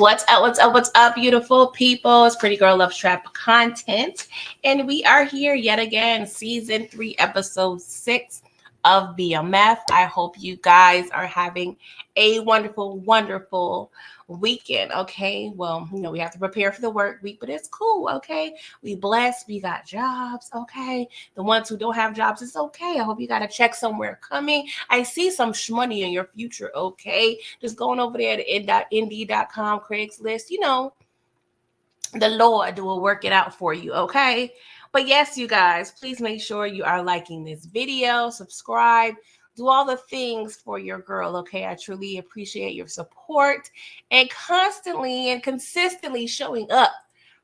What's up? What's up? What's up, beautiful people? It's Pretty Girl Love Trap content. And we are here yet again, season 3, episode 6 of BMF. I hope you guys are having a wonderful, wonderful weekend. Okay. Well, we have to prepare for the work week, but it's cool. Okay. We blessed. We got jobs. Okay. The ones who don't have jobs, it's okay. I hope you got a check somewhere coming. I see some money in your future. Okay. Just going over there to Indeed.com, Craigslist, the Lord will work it out for you, okay? But yes, you guys, please make sure you are liking this video, subscribe, do all the things for your girl, okay? I truly appreciate your support and constantly and consistently showing up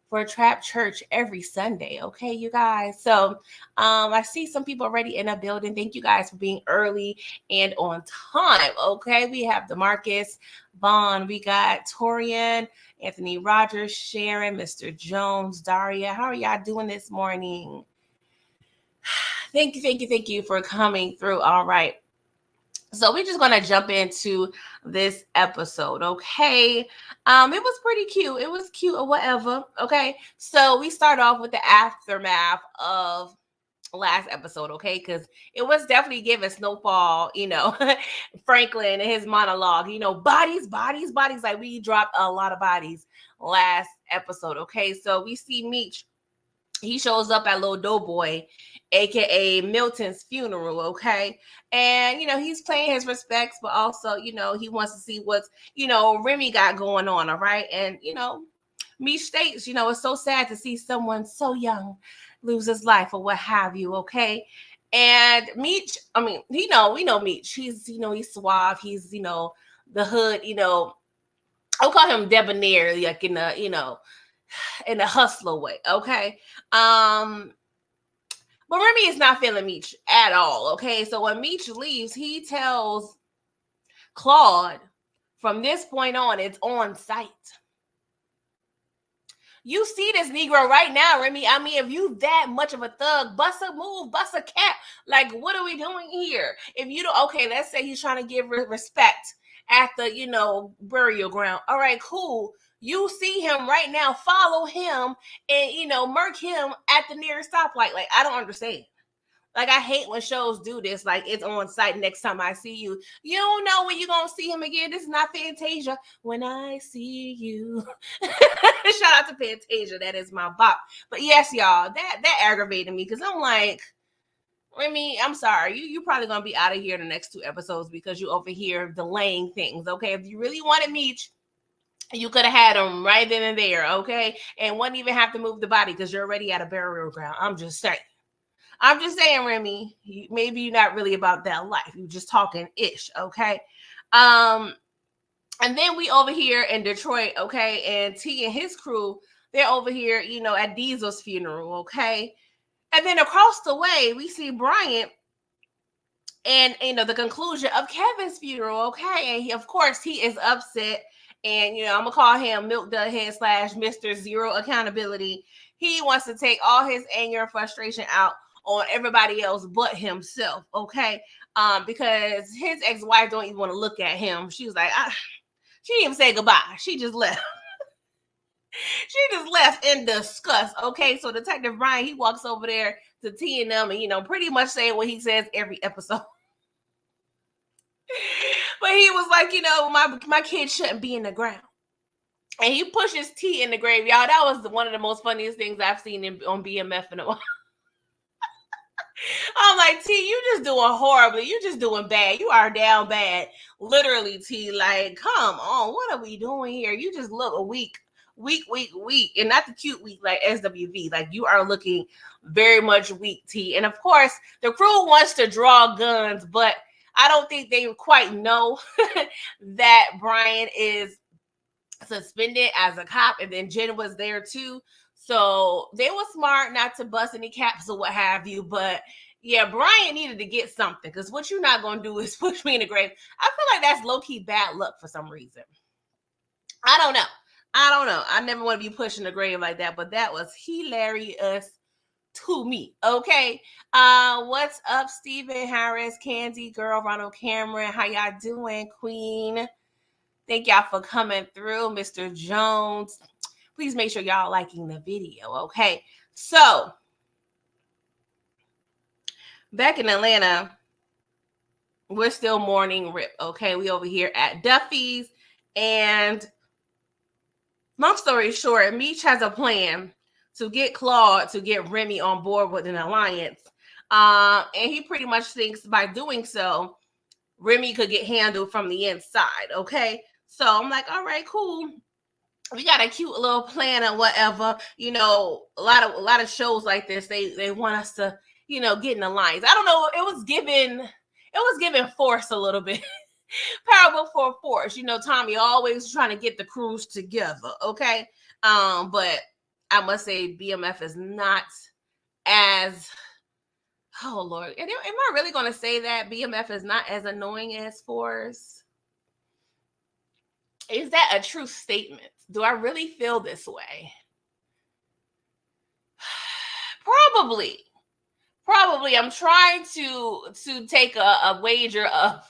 for Trap Church every Sunday, okay, you guys? So I see some people already in the building. Thank you guys for being early and on time, okay? We have DeMarcus Vaughn, we got Torian, Anthony Rogers, Sharon, Mr. Jones, Daria. How are y'all doing this morning? Thank you for coming through. All right. So we're just gonna jump into this episode, okay? It was pretty cute. It was cute or whatever, okay? So we start off with the aftermath of last episode, okay? Because it was definitely giving Snowfall, Franklin and his monologue, bodies, bodies, bodies. Like we dropped a lot of bodies last episode, okay? So we see Meech. He shows up at Little Doughboy, aka Milton's funeral, okay? And he's paying his respects, but also, he wants to see what's, Remy got going on, all right? And Meech states, it's so sad to see someone so young lose his life or what have you, okay? And Meech, we know Meech. He's suave. He's, the hood, I'll call him debonair, like in a hustler way, okay? But Remy is not feeling Meech at all, okay? So when Meech leaves, he tells Claude, from this point on, it's on site. You see this Negro right now, Remy. If you that much of a thug, bust a move, bust a cap. Like, what are we doing here? If you don't, okay, let's say he's trying to give respect at the, burial ground. All right, cool. You see him right now, follow him and, murk him at the nearest stoplight. Like, I don't understand. Like, I hate when shows do this. Like, it's on site next time I see you. You don't know when you're going to see him again. This is not Fantasia. When I see you. Shout out to Fantasia. That is my bop. But yes, y'all, that aggravated me because I'm like, Remy, I'm sorry. You probably going to be out of here in the next 2 episodes because you over here delaying things, okay? If you really wanted Meech, you could have had him right then and there, okay? And wouldn't even have to move the body because you're already at a burial ground. I'm just saying, Remy, maybe you're not really about that life. You're just talking ish, okay? And then we over here in Detroit, okay? And T and his crew, they're over here, at Diesel's funeral, okay? And then across the way, we see Bryant and, the conclusion of Kevin's funeral, okay? And of course, he is upset. And, I'm going to call him Milk Dudhead / Mr. Zero Accountability. He wants to take all his anger and frustration out on everybody else but himself, okay? Because his ex-wife don't even want to look at him. She was like, she didn't even say goodbye. She just left. She just left in disgust, okay? So Detective Brian, he walks over there to T and them and, pretty much saying what he says every episode. But he was like, my kid shouldn't be in the ground. And he pushes T in the grave, y'all. That was one of the most funniest things I've seen on BMF in a while. I'm like, T, you just doing horribly. You just doing bad. You are down bad. Literally, T, like, come on. What are we doing here? You just look weak. And not the cute weak like SWV. Like, you are looking very much weak, T. And of course, the crew wants to draw guns, but I don't think they quite know that Brian is suspended as a cop, and then Jen was there too. So they were smart not to bust any caps or what have you. But yeah, Brian needed to get something because what you're not going to do is push me in the grave. I feel like that's low-key bad luck for some reason. I don't know. I never want to be pushed in the grave like that, but that was hilarious to me. Okay. What's up, Stephen Harris, Candy Girl, Ronald Cameron? How y'all doing, Queen? Thank y'all for coming through, Mr. Jones. Please make sure y'all liking the video, okay? So, back in Atlanta, we're still mourning Rip, okay? We over here at Duffy's, and long story short, Meech has a plan to get Claude to get Remy on board with an alliance. And he pretty much thinks by doing so, Remy could get handled from the inside, okay? So I'm like, all right, cool. We got a cute little plan or whatever. You know, a lot of shows like this, they want us to, you know, get in the lines. I don't know. It was given Force a little bit. Parable for Force. You know, Tommy always trying to get the crews together. Okay. But I must say BMF is not as, oh Lord. Am I really gonna say that BMF is not as annoying as Force? Is that a true statement? Do I really feel this way? Probably. I'm trying to take a wager of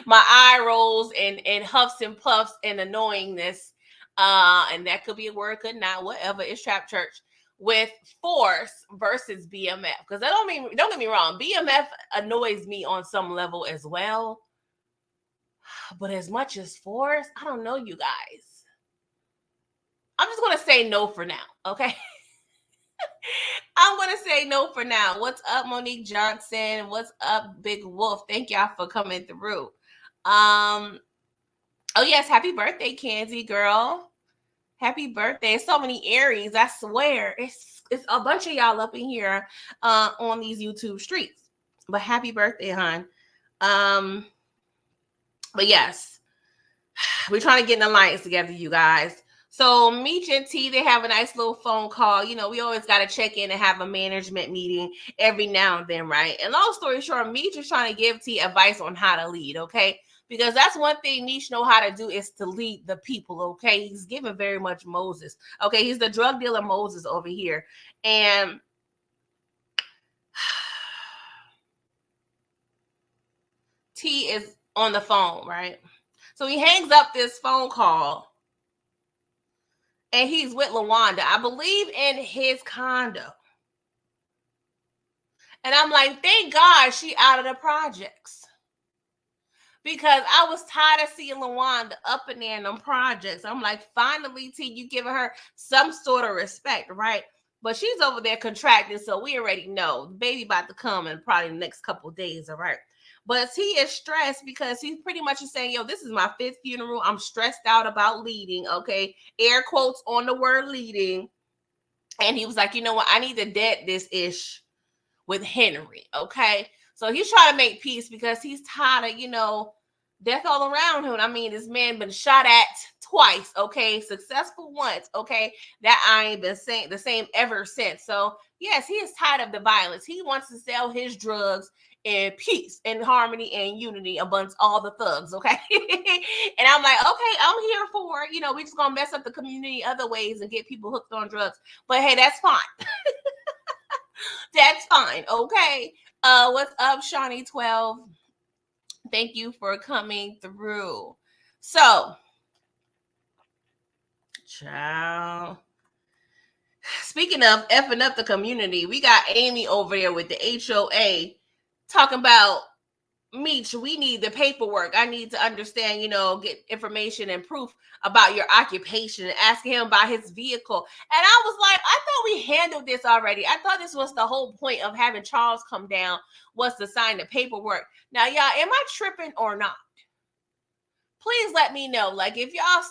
my eye rolls and huffs and puffs and annoyingness. And that could be a word, could not, whatever. It's Trap Church with Force versus BMF. Because don't get me wrong, BMF annoys me on some level as well. But as much as Force, I don't know, you guys. I'm just gonna say no for now, okay? I'm going to say no for now. What's up, Monique Johnson? What's up, Big Wolf? Thank y'all for coming through. Oh, yes. Happy birthday, Kenzie, girl. Happy birthday. So many Aries. I swear. It's a bunch of y'all up in here on these YouTube streets. But happy birthday, hon. But yes, we're trying to get an alliance together, you guys. So Meech and T, they have a nice little phone call. You know, we always got to check in and have a management meeting every now and then, right? And long story short, Meech is trying to give T advice on how to lead, okay? Because that's one thing Meech know how to do is to lead the people, okay? He's given very much Moses, okay? He's the drug dealer Moses over here. And T is on the phone, right? So he hangs up this phone call. And he's with LaWanda, I believe, in his condo. And I'm like, thank God she out of the projects. Because I was tired of seeing LaWanda up in there in them projects. I'm like, finally, T, you giving her some sort of respect, right? But she's over there contracting, so we already know the baby about to come in probably the next couple of days, all right? But he is stressed because he's pretty much saying, yo, this is my 5th funeral. I'm stressed out about leading, okay? Air quotes on the word leading. And he was like, you know what? I need to dead this ish with Henry, okay? So he's trying to make peace because he's tired of, you know, death all around him. I mean, this man been shot at twice, okay? Successful once, okay? That I ain't been saying the same ever since. So yes, he is tired of the violence. He wants to sell his drugs in peace and harmony and unity amongst all the thugs, okay? And I'm like, okay, I'm here for it. You know, we just gonna mess up the community other ways and get people hooked on drugs. But hey, that's fine. That's fine, okay? What's up, Shawnee12? Thank you for coming through. So, child. Speaking of effing up the community, we got Amy over there with the HOA talking about Meech, we need the paperwork. I need to understand, you know, get information and proof about your occupation and asking him about his vehicle. And I was like, I thought we handled this already. I thought this was the whole point of having Charles come down was to sign the paperwork. Now, y'all, am I tripping or not? Please let me know. Like, if y'all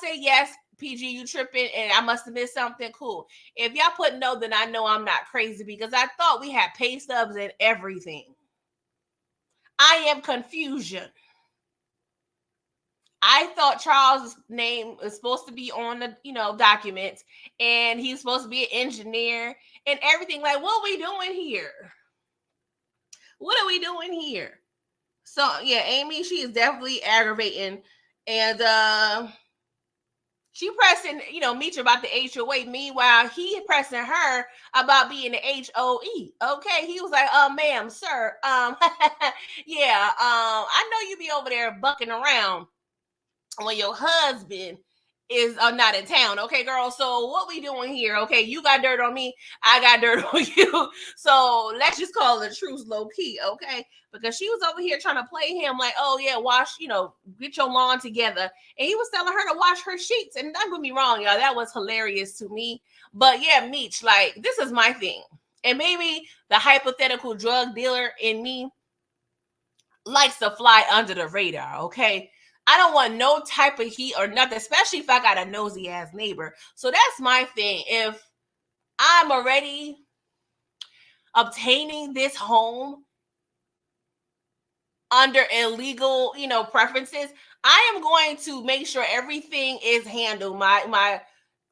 say yes, PG, you tripping and I must have missed something, cool. If y'all put no, then I know I'm not crazy because I thought we had pay stubs and everything. I am confusion. I thought Charles' name was supposed to be on the, you know, documents, and he's supposed to be an engineer and everything. Like, what are we doing here? What are we doing here? So yeah, Amy, she is definitely aggravating, and she pressing, you know, Meech about the HOA. Meanwhile, he pressing her about being the HOE. Okay, he was like, ma'am, sir, yeah, I know you be over there bucking around when your husband is not in town. Okay, girl. So what we doing here? Okay, you got dirt on me. I got dirt on you. So let's just call it a truce low key. Okay. Because she was over here trying to play him like, oh yeah, wash, get your lawn together. And he was telling her to wash her sheets. And don't get me wrong, y'all, that was hilarious to me. But yeah, Meech, like, this is my thing. And maybe the hypothetical drug dealer in me likes to fly under the radar, okay? I don't want no type of heat or nothing, especially if I got a nosy ass neighbor. So that's my thing. If I'm already obtaining this home under illegal, preferences, I am going to make sure everything is handled. My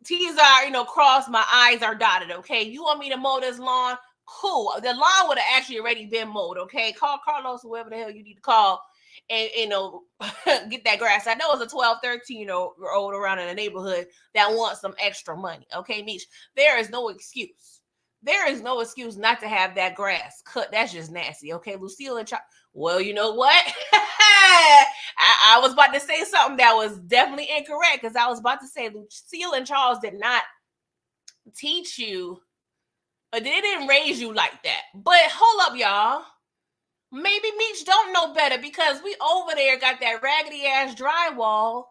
T's are, crossed, my I's are dotted, okay? You want me to mow this lawn? Cool. The lawn would have actually already been mowed, okay? Call Carlos, whoever the hell you need to call, and, get that grass. I know it's a 12, 13-year-old around in the neighborhood that wants some extra money, okay, Mish? There is no excuse. There is no excuse not to have that grass cut. That's just nasty, okay? Lucille and Charles. Well, you know what? I was about to say something that was definitely incorrect because I was about to say Lucille and Charles did not teach you, but they didn't raise you like that. But hold up, y'all. Maybe Meech don't know better because we over there got that raggedy ass drywall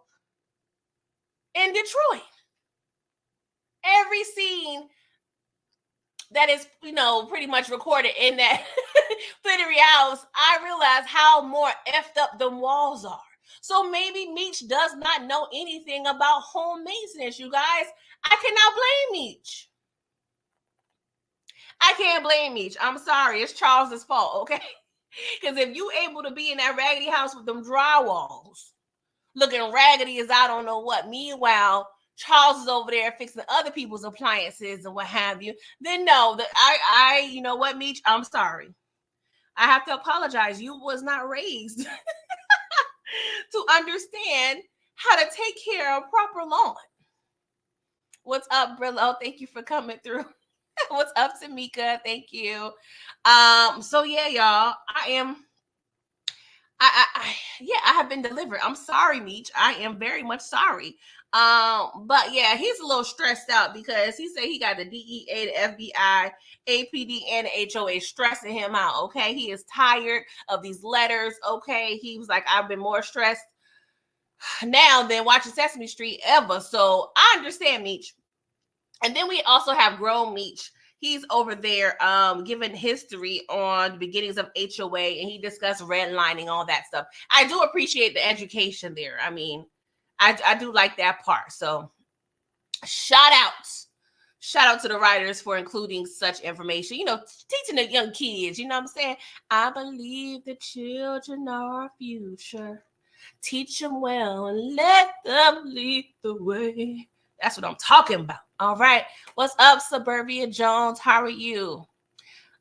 in Detroit. Every scene that is, pretty much recorded in that Flittery house, I realize how more effed up the walls are. So maybe Meech does not know anything about home maintenance, you guys. I cannot blame Meech. I can't blame Meech. I'm sorry. It's Charles's fault, okay? Because if you able to be in that raggedy house with them drywalls, looking raggedy as I don't know what, meanwhile, Charles is over there fixing other people's appliances and what have you, then no, you know what, Meech, I'm sorry. I have to apologize. You was not raised to understand how to take care of proper lawn. What's up, Brillo? Thank you for coming through. What's up, Tamika? Thank you. So yeah, y'all, I have been delivered. I'm sorry, Meech. I am very much sorry. But yeah, he's a little stressed out because he said he got the DEA, the FBI, APD, and the HOA stressing him out. Okay, he is tired of these letters. Okay, he was like, I've been more stressed now than watching Sesame Street ever. So I understand, Meech. And then we also have Grown Meech. He's over there giving history on the beginnings of HOA, and he discussed redlining, all that stuff. I do appreciate the education there. I mean, I do like that part. So shout out to the writers for including such information, teaching the young kids, you know what I'm saying? I believe the children are our future. Teach them well and let them lead the way. That's what I'm talking about. All right. What's up, Suburbia Jones? How are you?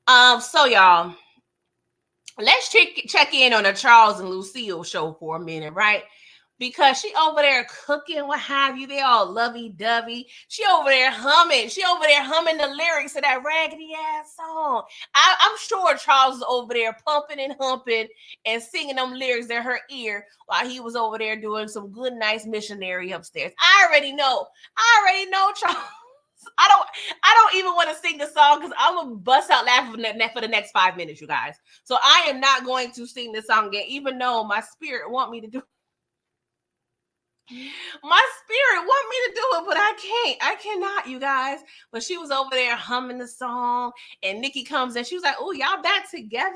So y'all, let's check in on the Charles and Lucille show for a minute, right? Because she over there cooking, what have you. They all lovey-dovey. She over there humming the lyrics of that raggedy ass song. I'm sure Charles was over there pumping and humping and singing them lyrics in her ear while he was over there doing some good, nice missionary upstairs. I already know, Charles. I don't even want to sing the song because I'm gonna bust out laughing for the next 5 minutes, you guys. So I am not going to sing this song again, even though my spirit want me to do. My spirit want me to do it, but I cannot, you guys. But she was over there humming the song, and Nikki comes in. She was like, "Oh, y'all back together?"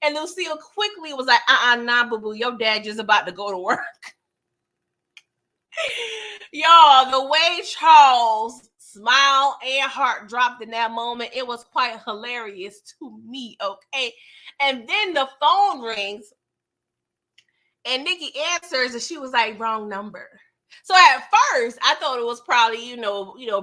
And Lucille quickly was like, nah, boo-boo, your dad just about to go to work." Y'all, the way Charles smile and heart dropped in that moment, it was quite hilarious to me, okay? And then the phone rings, and Nikki answers, and she was like, "Wrong number." So at first, I thought it was probably,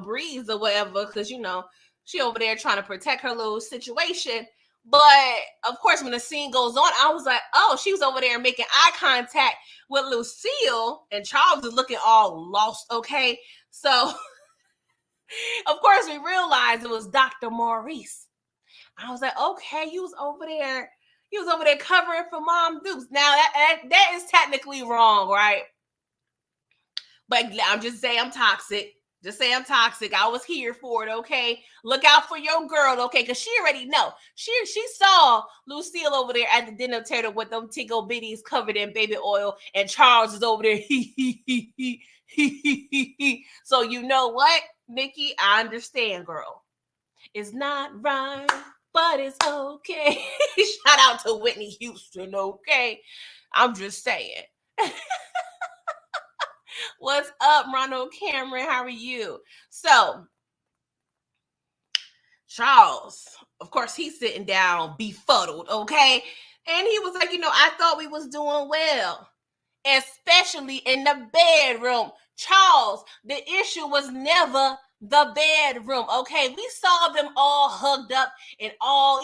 Breeze or whatever, because, she over there trying to protect her little situation. But of course, when the scene goes on, I was like, oh, she was over there making eye contact with Lucille, and Charles is looking all lost, okay? So, of course, we realized it was Dr. Maurice. I was like, okay, you was over there covering for Mom Dukes. Now, that is technically wrong, right? But I'm just saying I'm toxic. Just say I'm toxic. I was here for it, okay? Look out for your girl, okay? Because she already know. She saw Lucille over there at the dinner table with them tickle bitties covered in baby oil, and Charles is over there. So you know what, Nikki? I understand, girl. It's not right, but it's okay. Shout out to Whitney Houston, okay? I'm just saying. What's up, Ronald Cameron? How are you? So, Charles, of course, he's sitting down befuddled, okay? And he was like, I thought we was doing well, especially in the bedroom. Charles, the issue was never the bedroom, okay? We saw them all hugged up and all,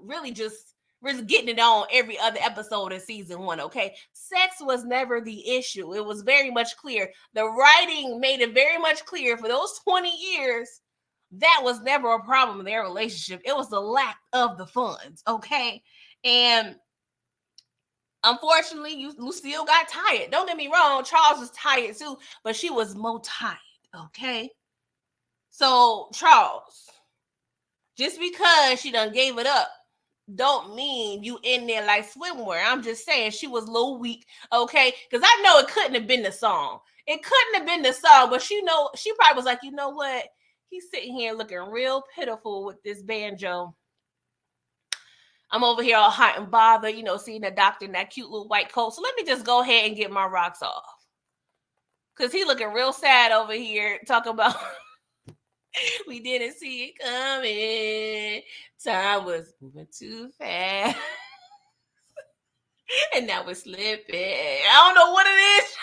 really just we're getting it on every other episode in season 1, okay? Sex was never the issue. It was very much clear. The writing made it very much clear for those 20 years that was never a problem in their relationship. It was the lack of the funds, okay? And unfortunately, Lucille got tired. Don't get me wrong, Charles was tired too, but she was more tired, okay? So, Charles, just because she done gave it up, don't mean you in there like swimwear. I'm just saying she was a little weak, okay? Because I know it couldn't have been the song. It couldn't have been the song, but she probably was like, you know what? He's sitting here looking real pitiful with this banjo. I'm over here all hot and bothered, seeing the doctor in that cute little white coat. So let me just go ahead and get my rocks off. Because he looking real sad over here talking about we didn't see it coming. Time was moving too fast. And now we're slipping. I don't know what it is.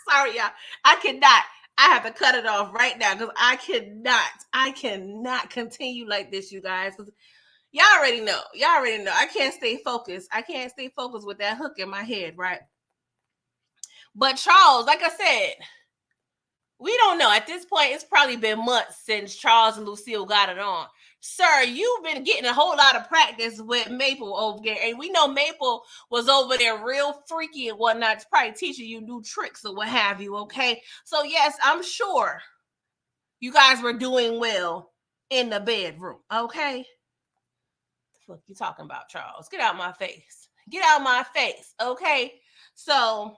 Sorry, y'all. I have to cut it off right now because I cannot continue like this, you guys. Y'all already know. I can't stay focused. With that hook in my head, right? But Charles, like I said, we don't know. At this point, it's probably been months since Charles and Lucille got it on. Sir, you've been getting a whole lot of practice with Maple over there. And we know Maple was over there real freaky and whatnot. It's probably teaching you new tricks or what have you, okay? So, yes, I'm sure you guys were doing well in the bedroom, okay? What the fuck you talking about, Charles? Get out my face. Get out my face, okay? So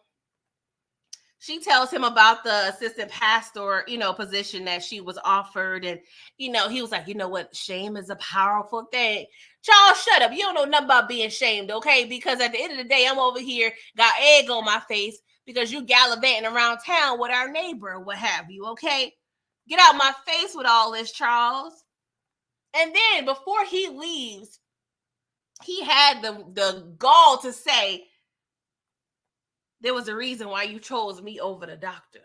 she tells him about the assistant pastor, position that she was offered. And, he was like, you know what? Shame is a powerful thing. Charles, shut up. You don't know nothing about being shamed, okay? Because at the end of the day, I'm over here, got egg on my face because you gallivanting around town with our neighbor, what have you, okay? Get out my face with all this, Charles. And then before he leaves, he had the gall to say, there was a reason why you chose me over the doctor.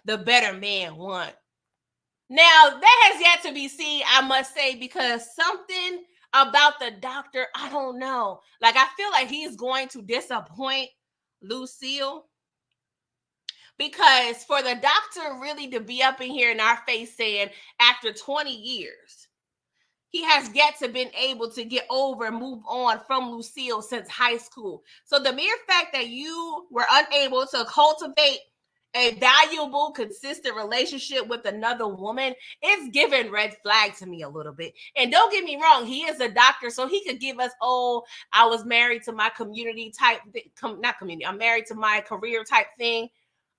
The better man won. Now, that has yet to be seen, I must say, because something about the doctor, I don't know. Like, I feel like he's going to disappoint Lucille. Because for the doctor really to be up in here in our face saying, after 20 years, he has yet to been able to get over and move on from Lucille since high school. So the mere fact that you were unable to cultivate a valuable, consistent relationship with another woman is giving red flag to me a little bit. And don't get me wrong, he is a doctor, so he could give us, I was married to my community type, not community, I'm married to my career type thing.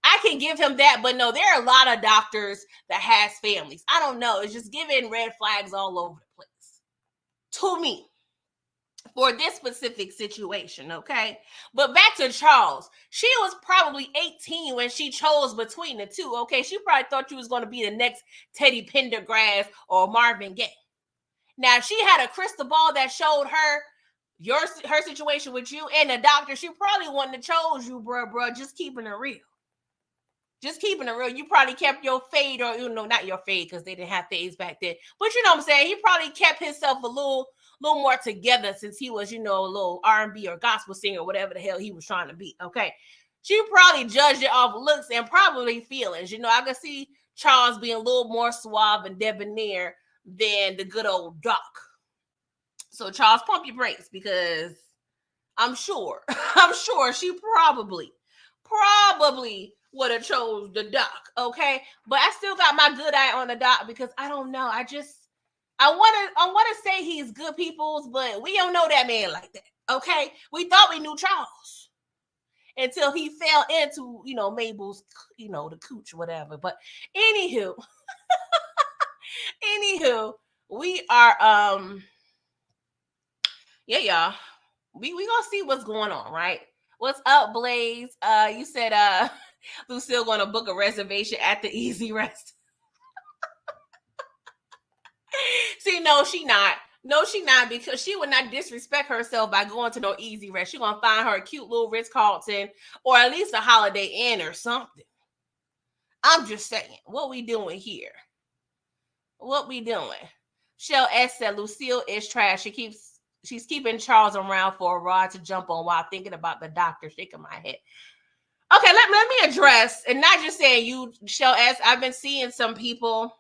I can give him that, but no, there are a lot of doctors that has families. I don't know. It's just giving red flags all over the place to me for this specific situation, okay? But back to Charles. She was probably 18 when she chose between the two, okay? She probably thought you was going to be the next Teddy Pendergrass or Marvin Gaye. Now, if she had a crystal ball that showed her her situation with you and the doctor, she probably wouldn't have chose you, bruh, just keeping it real. Just keeping it real. You probably kept your fade, or not your fade because they didn't have fades back then. But you know what I'm saying? He probably kept himself a little more together since he was, a little R&B or gospel singer, whatever the hell he was trying to be. Okay. She probably judged it off looks and probably feelings. I could see Charles being a little more suave and debonair than the good old Doc. So Charles, pump your brakes because I'm sure she probably would have chose the Doc, okay? But I still got my good eye on the Doc because I don't know. I want to say he's good people's, but we don't know that man like that, okay? We thought we knew Charles until he fell into, Mabel's, the cooch, whatever. But anywho, we are yeah, y'all. We gonna see what's going on, right? What's up, Blaze? You said Lucille gonna book a reservation at the Easy Rest. See, no, she not. No, she not, because she would not disrespect herself by going to no Easy Rest. She gonna find her a cute little Ritz-Carlton or at least a Holiday Inn or something. I'm just saying, what we doing here? What we doing? Shell S said Lucille is trash. She's keeping Charles around for a rod to jump on while thinking about the doctor. Shaking my head. Okay, let me address, and not just saying you, Shell S. I've been seeing some people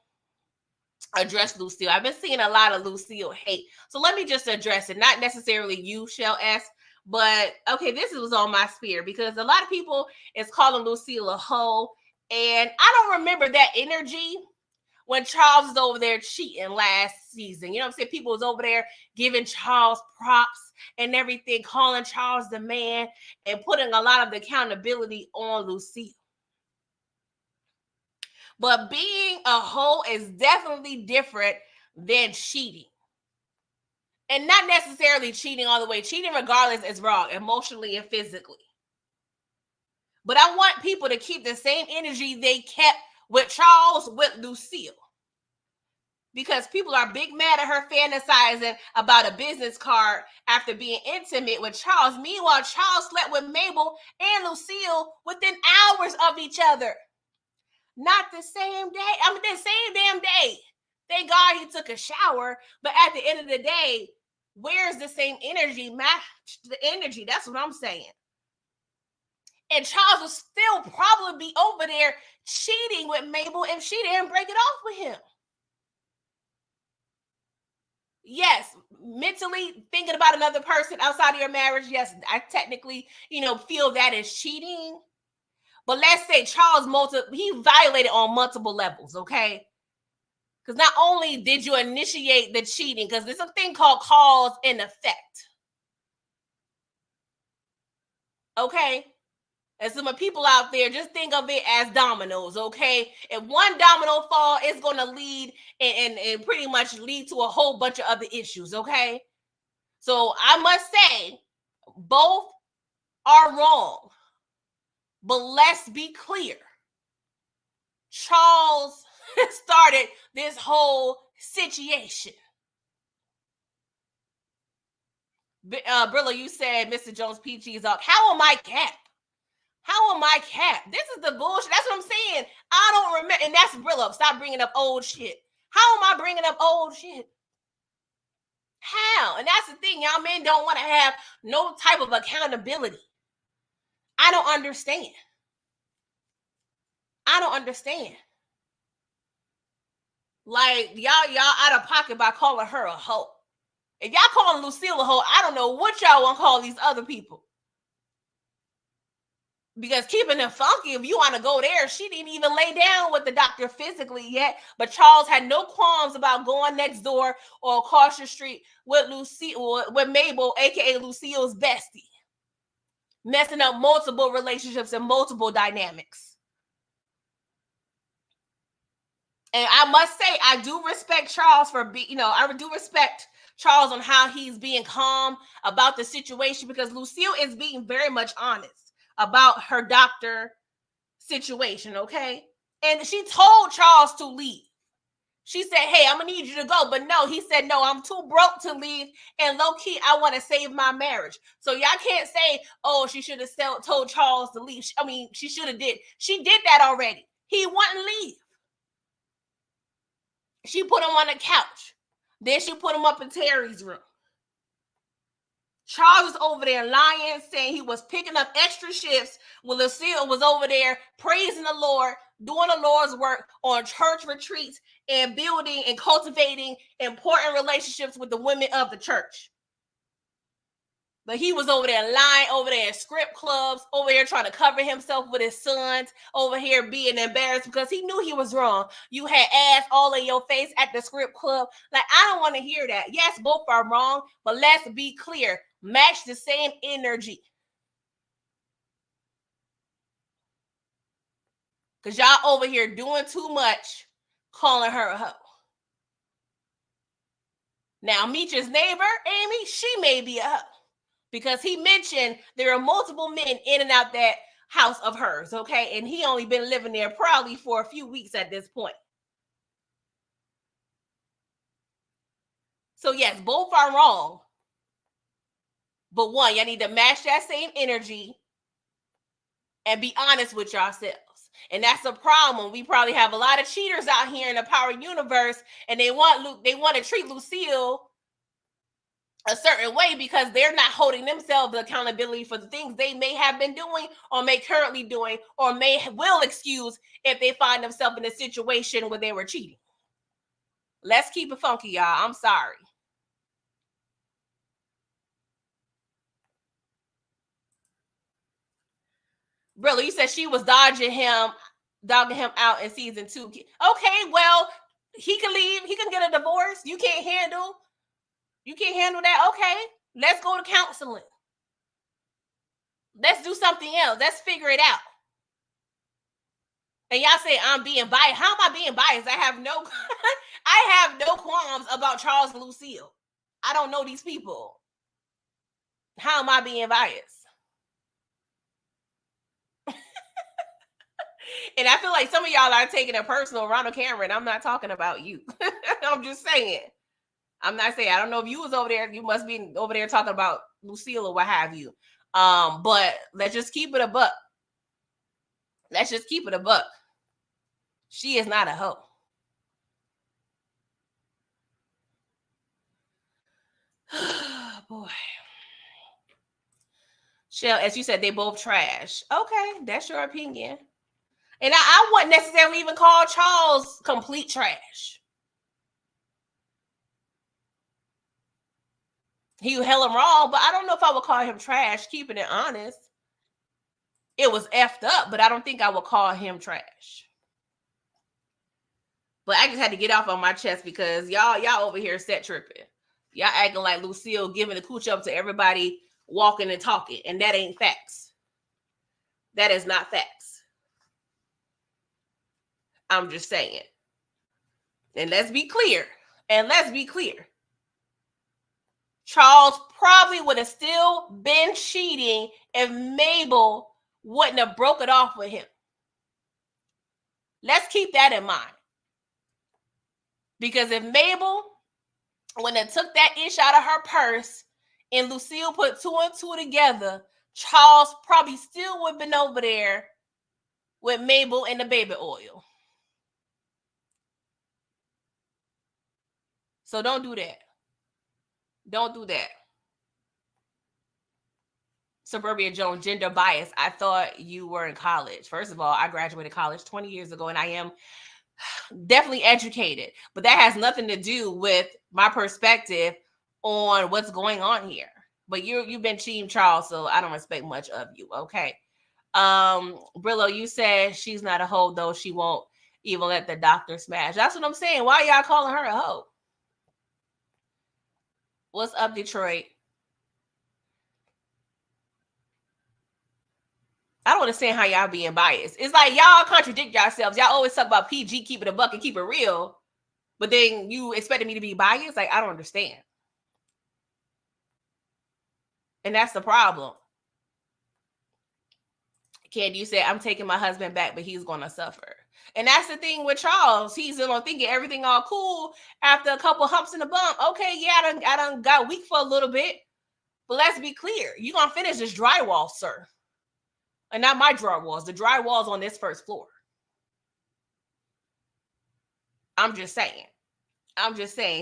address Lucille. I've been seeing a lot of Lucille hate. So let me just address it. Not necessarily you, Shell S, but okay, this was on my spirit because a lot of people is calling Lucille a hoe. And I don't remember that energy when Charles was over there cheating last season. You know what I'm saying? People was over there giving Charles props and everything, calling Charles the man and putting a lot of the accountability on Lucille. But being a hoe is definitely different than cheating. And not necessarily cheating all the way. Cheating regardless is wrong, emotionally and physically. But I want people to keep the same energy they kept with Charles with Lucille. Because people are big mad at her fantasizing about a business card after being intimate with Charles. Meanwhile, Charles slept with Mabel and Lucille within hours of each other. Not the same day. I mean, the same damn day. Thank God he took a shower. But at the end of the day, where's the same energy? Match the energy. That's what I'm saying. And Charles will still probably be over there cheating with Mabel if she didn't break it off with him. Yes, mentally thinking about another person outside of your marriage. Yes, I technically, feel that is cheating. But let's say Charles he violated on multiple levels, okay? Because not only did you initiate the cheating, because there's a thing called cause and effect. Okay? And some people out there, just think of it as dominoes, okay? If one domino fall, it's going to lead and pretty much lead to a whole bunch of other issues, okay? So I must say, both are wrong. But let's be clear. Charles started this whole situation. Brillo, you said Mr. Jones PG is up. How am I cap? How am I cap? This is the bullshit. That's what I'm saying. I don't remember. And that's Brillo. Stop bringing up old shit. How am I bringing up old shit? How? And that's the thing. Y'all men don't want to have no type of accountability. I don't understand. I don't understand. Like, y'all out of pocket by calling her a hoe. If y'all calling Lucille a hoe, I don't know what y'all want to call these other people. Because keeping it funky, if you want to go there, she didn't even lay down with the doctor physically yet. But Charles had no qualms about going next door or across the street with Lucille, with Mabel, aka Lucille's bestie, messing up multiple relationships and multiple dynamics. And I must say, I do respect Charles for I do respect Charles on how he's being calm about the situation, because Lucille is being very much honest about her doctor situation, okay? And she told Charles to leave. She said, hey, I'm gonna need you to go. But no, he said, no, I'm too broke to leave. And low-key, I want to save my marriage. So y'all can't say, oh, she should have told Charles to leave. She should have did. She did that already. He wouldn't leave. She put him on the couch. Then she put him up in Terry's room. Charles was over there lying, saying he was picking up extra shifts when Lucille was over there praising the Lord, doing the Lord's work on church retreats and building and cultivating important relationships with the women of the church. But he was over there lying, over there in script clubs, over here trying to cover himself with his sons, over here being embarrassed because he knew he was wrong. You had ass all in your face at the script club. Like, I don't want to hear that. Yes, both are wrong, but let's be clear. Match the same energy. Because y'all over here doing too much, calling her a hoe. Now, Meech's neighbor, Amy, she may be a hoe. Because he mentioned there are multiple men in and out that house of hers, okay? And he only been living there probably for a few weeks at this point. So yes, both are wrong. But one, y'all need to match that same energy and be honest with yourselves. And that's a problem. We probably have a lot of cheaters out here in the power universe, and they want to treat Lucille a certain way because they're not holding themselves accountability for the things they may have been doing or may currently doing or will excuse if they find themselves in a situation where they were cheating. Let's keep it funky, y'all. I'm sorry. Really, you said she was dogging him out in season 2. Okay, well, he can leave. He can get a divorce. You can't handle that. Okay, let's go to counseling. Let's do something else. Let's figure it out. And y'all say I'm being biased. How am I being biased? I have no qualms about Charles and Lucille. I don't know these people. How am I being biased? And I feel like some of y'all are taking it personal. Ronald Cameron, I'm not talking about you. I'm just saying. I'm not saying. I don't know if you was over there. You must be over there talking about Lucille or what have you. But let's just keep it a buck. Let's just keep it a buck. She is not a hoe. Boy. Shell, as you said, they both trash. Okay, that's your opinion. And I wouldn't necessarily even call Charles complete trash. He held him wrong, but I don't know if I would call him trash, keeping it honest. It was effed up, but I don't think I would call him trash. But I just had to get off on my chest because y'all over here set tripping. Y'all acting like Lucille giving the cooch up to everybody walking and talking, and that ain't facts. That is not facts. I'm just saying. And let's be clear. Charles probably would have still been cheating if Mabel wouldn't have broke it off with him. Let's keep that in mind. Because if Mabel, when it took that ish out of her purse and Lucille put 2 and 2 together, Charles probably still would have been over there with Mabel and the baby oil. So don't do that. Don't do that. Suburbia Jones, gender bias. I thought you were in college. First of all, I graduated college 20 years ago, and I am definitely educated. But that has nothing to do with my perspective on what's going on here. But you've been Team Charles, so I don't expect much of you. Okay. Brillo, you said she's not a hoe, though she won't even let the doctor smash. That's what I'm saying. Why y'all calling her a hoe? What's up, Detroit? I don't understand how y'all being biased. It's like y'all contradict yourselves. Y'all always talk about PG, keep it a buck and keep it real. But then you expected me to be biased? Like, I don't understand. And that's the problem. Candy, you said, I'm taking my husband back, but he's going to suffer. And that's the thing with Charles. He's thinking everything all cool after a couple humps in the bump. Okay, yeah, I done got weak for a little bit. But let's be clear. You're going to finish this drywall, sir. And not my drywalls. The drywall's on this first floor. I'm just saying.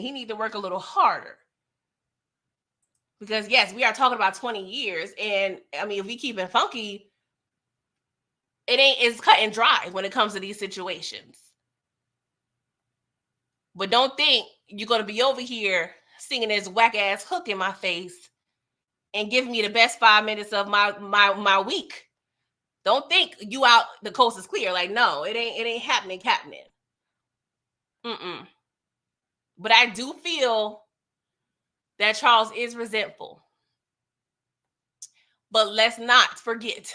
He need to work a little harder. Because, yes, we are talking about 20 years. And, I mean, if we keep it funky, it's cut and dry when it comes to these situations. But don't think you're going to be over here singing this whack-ass hook in my face and give me the best 5 minutes of my week. Don't think you out, the coast is clear. Like, no, it ain't happening. Mm-mm. But I do feel that Charles is resentful. But let's not forget,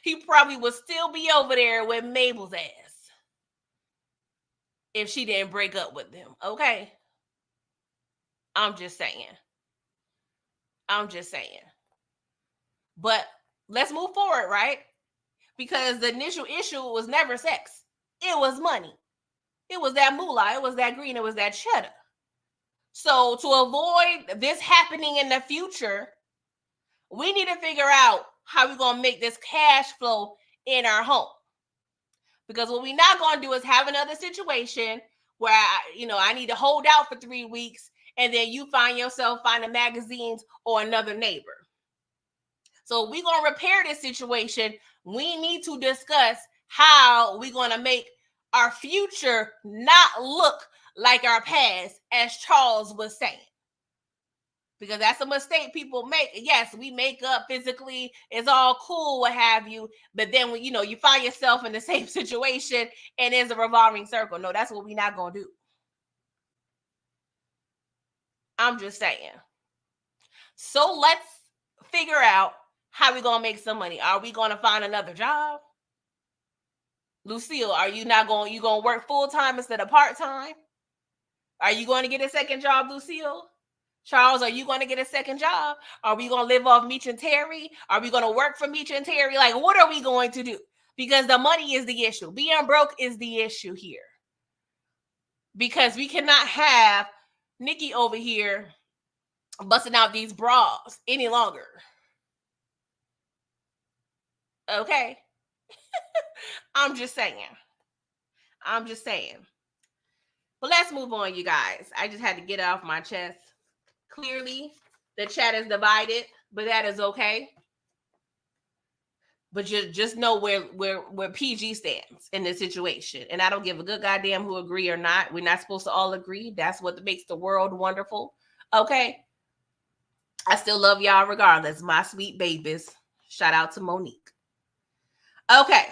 he probably would still be over there with Mabel's ass if she didn't break up with him. Okay? I'm just saying. But let's move forward, right? Because the initial issue was never sex. It was money. It was that moolah. It was that green. It was that cheddar. So to avoid this happening in the future, we need to figure out how we're going to make this cash flow in our home. Because what we're not going to do is have another situation where, I need to hold out for 3 weeks and then you find yourself finding magazines or another neighbor. So we're going to repair this situation. We need to discuss how we're going to make our future not look like our past, as Charles was saying. Because that's a mistake people make. Yes, we make up physically. It's all cool, what have you. But then when you find yourself in the same situation and it's a revolving circle. No, that's what we're not going to do. I'm just saying. So let's figure out how we going to make some money. Are we going to find another job? Lucille, are you going to work full-time instead of part-time? Are you going to get a second job, Lucille? Charles, are you going to get a second job? Are we going to live off Meech and Terry? Are we going to work for Meech and Terry? Like, what are we going to do? Because the money is the issue. Being broke is the issue here. Because we cannot have Nikki over here busting out these bras any longer. Okay? I'm just saying. But let's move on, you guys. I just had to get it off my chest. Clearly, the chat is divided, but that is okay. But just know where PG stands in this situation. And I don't give a good goddamn who agree or not. We're not supposed to all agree. That's what makes the world wonderful. Okay? I still love y'all regardless. My sweet babies. Shout out to Monique. Okay.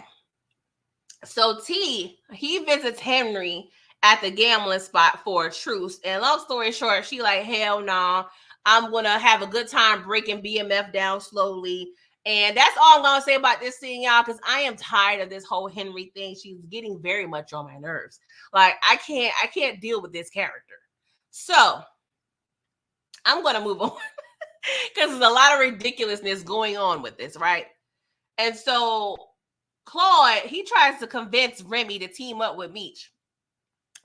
So T, he visits Henry at the gambling spot for a truce. And long story short, she like, hell no, nah, I'm going to have a good time breaking BMF down slowly. And that's all I'm going to say about this scene, y'all, because I am tired of this whole Henry thing. She's getting very much on my nerves. Like, I can't deal with this character. So I'm going to move on because there's a lot of ridiculousness going on with this, right? And so Claude, he tries to convince Remy to team up with Meech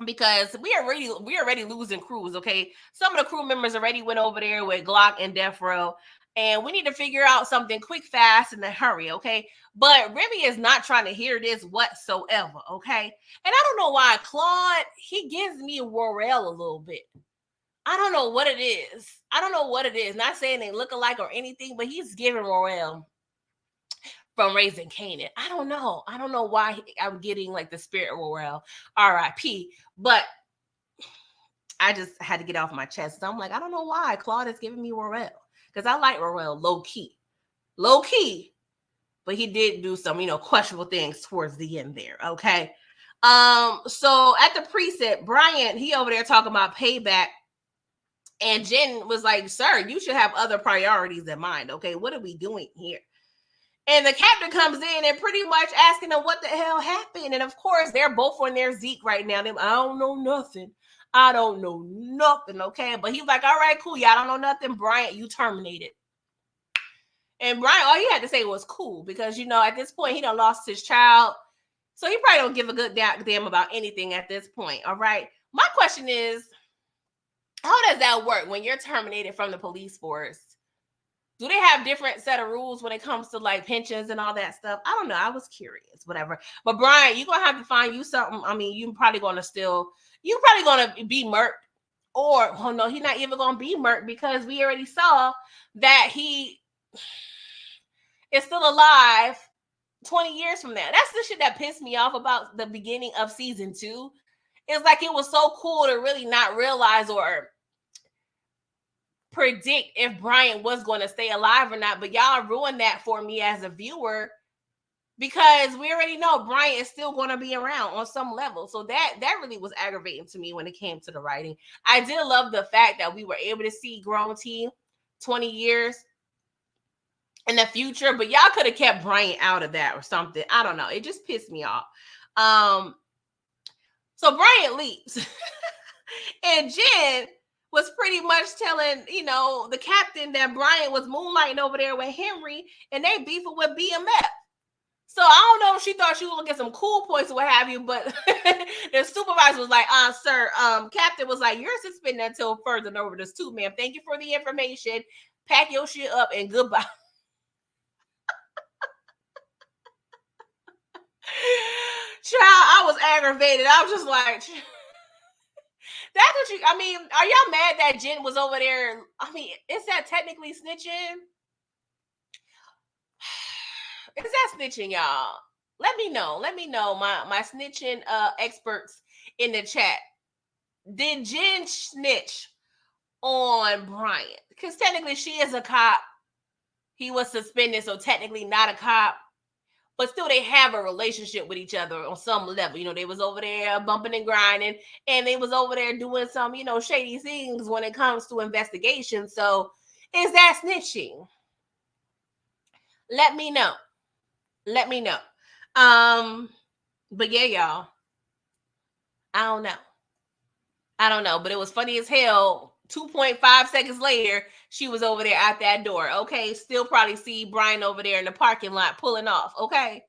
because we already losing crews. Okay, some of the crew members already went over there with Glock and Death Row, and we need to figure out something quick, fast, in a hurry. Okay, but Remy is not trying to hear this whatsoever. Okay, and I don't know why Claude, he gives me Worrell a little bit. I don't know what it is. Not saying they look alike or anything, but he's giving Worrell from Raising Kanan. I don't know why I'm getting like the spirit of Worrell, R.I.P. But I just had to get off my chest. So I'm like, I don't know why Claude is giving me Worrell, because I like Worrell low key, but he did do some questionable things towards the end there. Okay, so at the precinct, Brian, he over there talking about payback. And Jen was like, sir, you should have other priorities in mind. Okay, what are we doing here? And the captain comes in and pretty much asking them what the hell happened. And of course, they're both on their Zeke right now. I don't know nothing. Okay. But he's like, all right, cool. Y'all don't know nothing. Bryant, you terminated. And Bryant, all he had to say was cool, because, at this point, he done lost his child. So he probably don't give a good damn about anything at this point. All right. My question is, how does that work when you're terminated from the police force? Do they have different set of rules when it comes to like pensions and all that stuff? I don't know. I was curious, whatever. But Brian, you're going to have to find you something. I mean, you're probably going to be murked. Or, oh no, he's not even going to be murked, because we already saw that he is still alive 20 years from now. That's the shit that pissed me off about the beginning of season 2. It's like it was so cool to really not realize, or predict if Bryant was going to stay alive or not, but y'all ruined that for me as a viewer, because we already know Bryant is still going to be around on some level. So that really was aggravating to me when it came to the writing. I did love the fact that we were able to see Grown T 20 years in the future, but y'all could have kept Bryant out of that or something. I don't know. It just pissed me off. So Bryant leaves. And Jen was pretty much telling, the captain that Bryant was moonlighting over there with Henry, and they beefing with BMF. So I don't know if she thought she was gonna get some cool points or what have you, but the supervisor was like, sir, captain was like, you're suspended until further notice too, ma'am. Thank you for the information. Pack your shit up and goodbye. Child, I was aggravated. I was just like, that's what you, are y'all mad that Jen was over there? Is that technically snitching? Is that snitching, y'all? Let me know. Let me know, my snitching experts in the chat. Did Jen snitch on Bryant? Because technically she is a cop. He was suspended, so technically not a cop. But still, they have a relationship with each other on some level. They was over there bumping and grinding, and they was over there doing some, shady things when it comes to investigation. So, is that snitching? Let me know. Let me know. But yeah, y'all. I don't know. But it was funny as hell. 2.5 seconds later, she was over there at that door. Okay, still probably see Brian over there in the parking lot pulling off. Okay.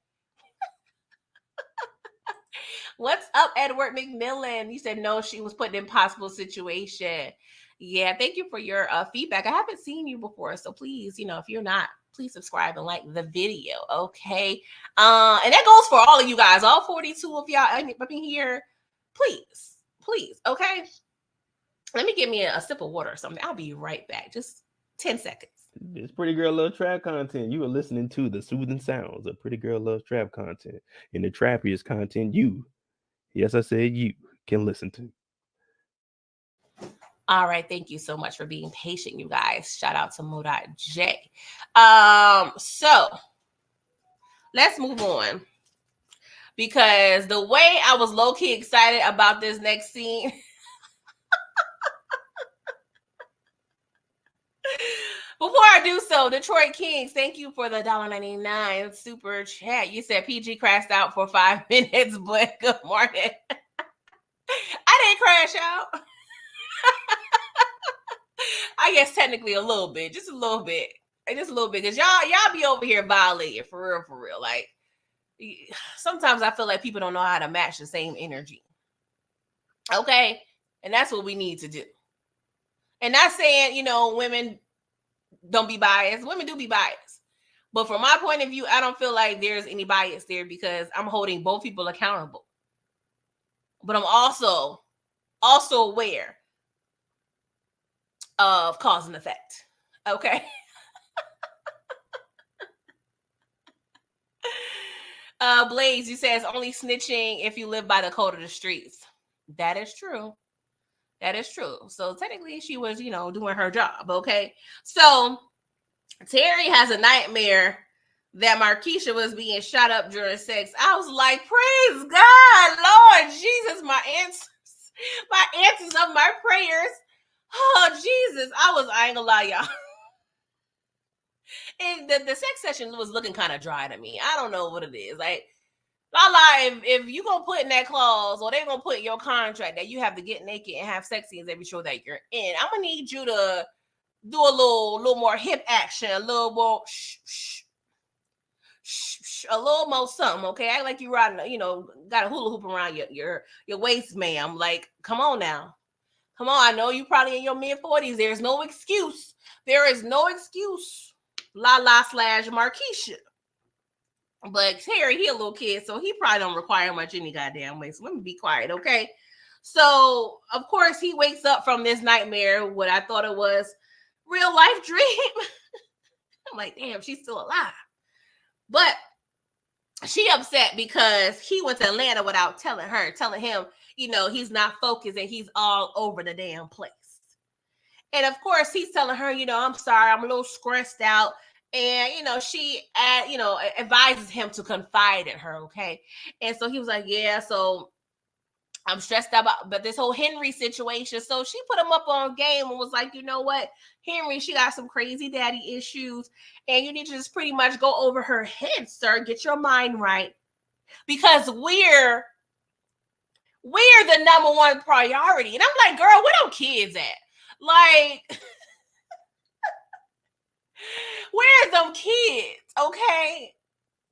What's up, Edward McMillan? You said no, she was put in an impossible situation. Yeah, thank you for your feedback. I haven't seen you before, so please, if you're not, please subscribe and like the video, okay? And that goes for all of you guys, all 42 of y'all up in here. Please, okay? Let me get me a sip of water or something. I'll be right back. Just 10 seconds. It's Pretty Girl Loves Trap content. You are listening to the soothing sounds of Pretty Girl Loves Trap content. And the trappiest content yes, I said you, can listen to. All right. Thank you so much for being patient, you guys. Shout out to Mo.J. So let's move on. Because the way I was low-key excited about this next scene... Before I do so, Detroit Kings, thank you for the $1.99 super chat. You said PG crashed out for 5 minutes, but good morning. I didn't crash out. I guess technically a little bit, just a little bit, because y'all be over here violating for real. Like, sometimes I feel like people don't know how to match the same energy. Okay, and that's what we need to do. And not saying women don't be biased. Women do be biased. But from my point of view, I don't feel like there's any bias there because I'm holding both people accountable. But I'm also aware of cause and effect. Okay. Blaze, you say it's only snitching if you live by the code of the streets. That is true. So technically she was, doing her job. Okay. So Terry has a nightmare that Markeisha was being shot up during sex. I was like, praise God, Lord Jesus, my answers of my prayers. Oh, Jesus. I ain't gonna lie, y'all. And the sex session was looking kind of dry to me. I don't know what it is. Like, Lala, if you gonna put in that clause or they gonna put in your contract that you have to get naked and have sex scenes every show that you're in, I'm gonna need you to do a little more hip action, a little more a little more something, okay? Act like you riding, got a hula hoop around your waist, ma'am. Like, come on now. Come on, I know you probably in your mid-40s. There's no excuse. There is no excuse. Lala / Markeisha. But Terry, he a little kid, so he probably don't require much any goddamn way. So let me be quiet, okay? So, of course, he wakes up from this nightmare, what I thought it was real life dream. I'm like, damn, she's still alive. But she upset because he went to Atlanta without telling him, he's not focused and he's all over the damn place. And of course, he's telling her, I'm sorry, I'm a little stressed out. And, she, advises him to confide in her. Okay. And so he was like, yeah, so I'm stressed out about this whole Henry situation. So she put him up on game and was like, you know what, Henry, she got some crazy daddy issues. And you need to just pretty much go over her head, sir. Get your mind right. Because we're the number one priority. And I'm like, girl, where them kids at? Like, where's them kids? Okay.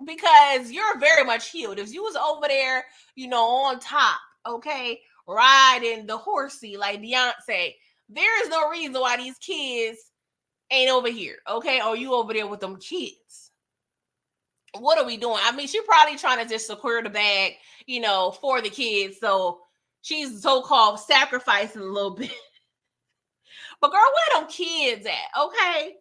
Because you're very much healed. If you was over there, on top, okay, riding the horsey like Beyonce, there is no reason why these kids ain't over here, okay? Or you over there with them kids. What are we doing? I mean, she probably trying to just secure the bag, for the kids. So she's so-called sacrificing a little bit. But girl, where them kids at? Okay.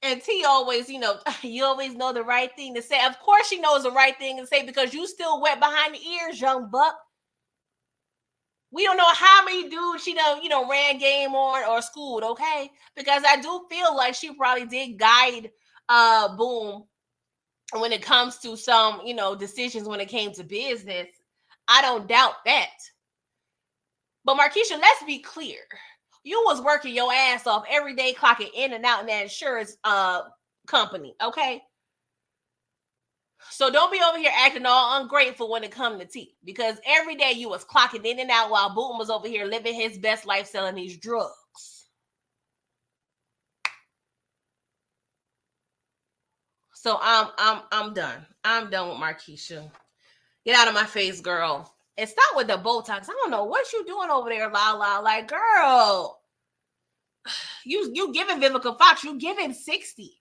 And T always, you always know the right thing to say. Of course she knows the right thing to say because you still wet behind the ears, young buck. We don't know how many dudes she done, ran game on or schooled, okay? Because I do feel like she probably did guide Boom when it comes to some, decisions when it came to business. I don't doubt that. But Markeisha, let's be clear. You was working your ass off every day, clocking in and out in that insurance company, okay? So don't be over here acting all ungrateful when it comes to tea, because every day you was clocking in and out while Boom was over here living his best life selling these drugs. So I'm done. I'm done with Markeisha. Get out of my face, girl. And stop with the Botox. I don't know what you doing over there, Lala. Like, girl, you giving Vivica Fox, you giving 60.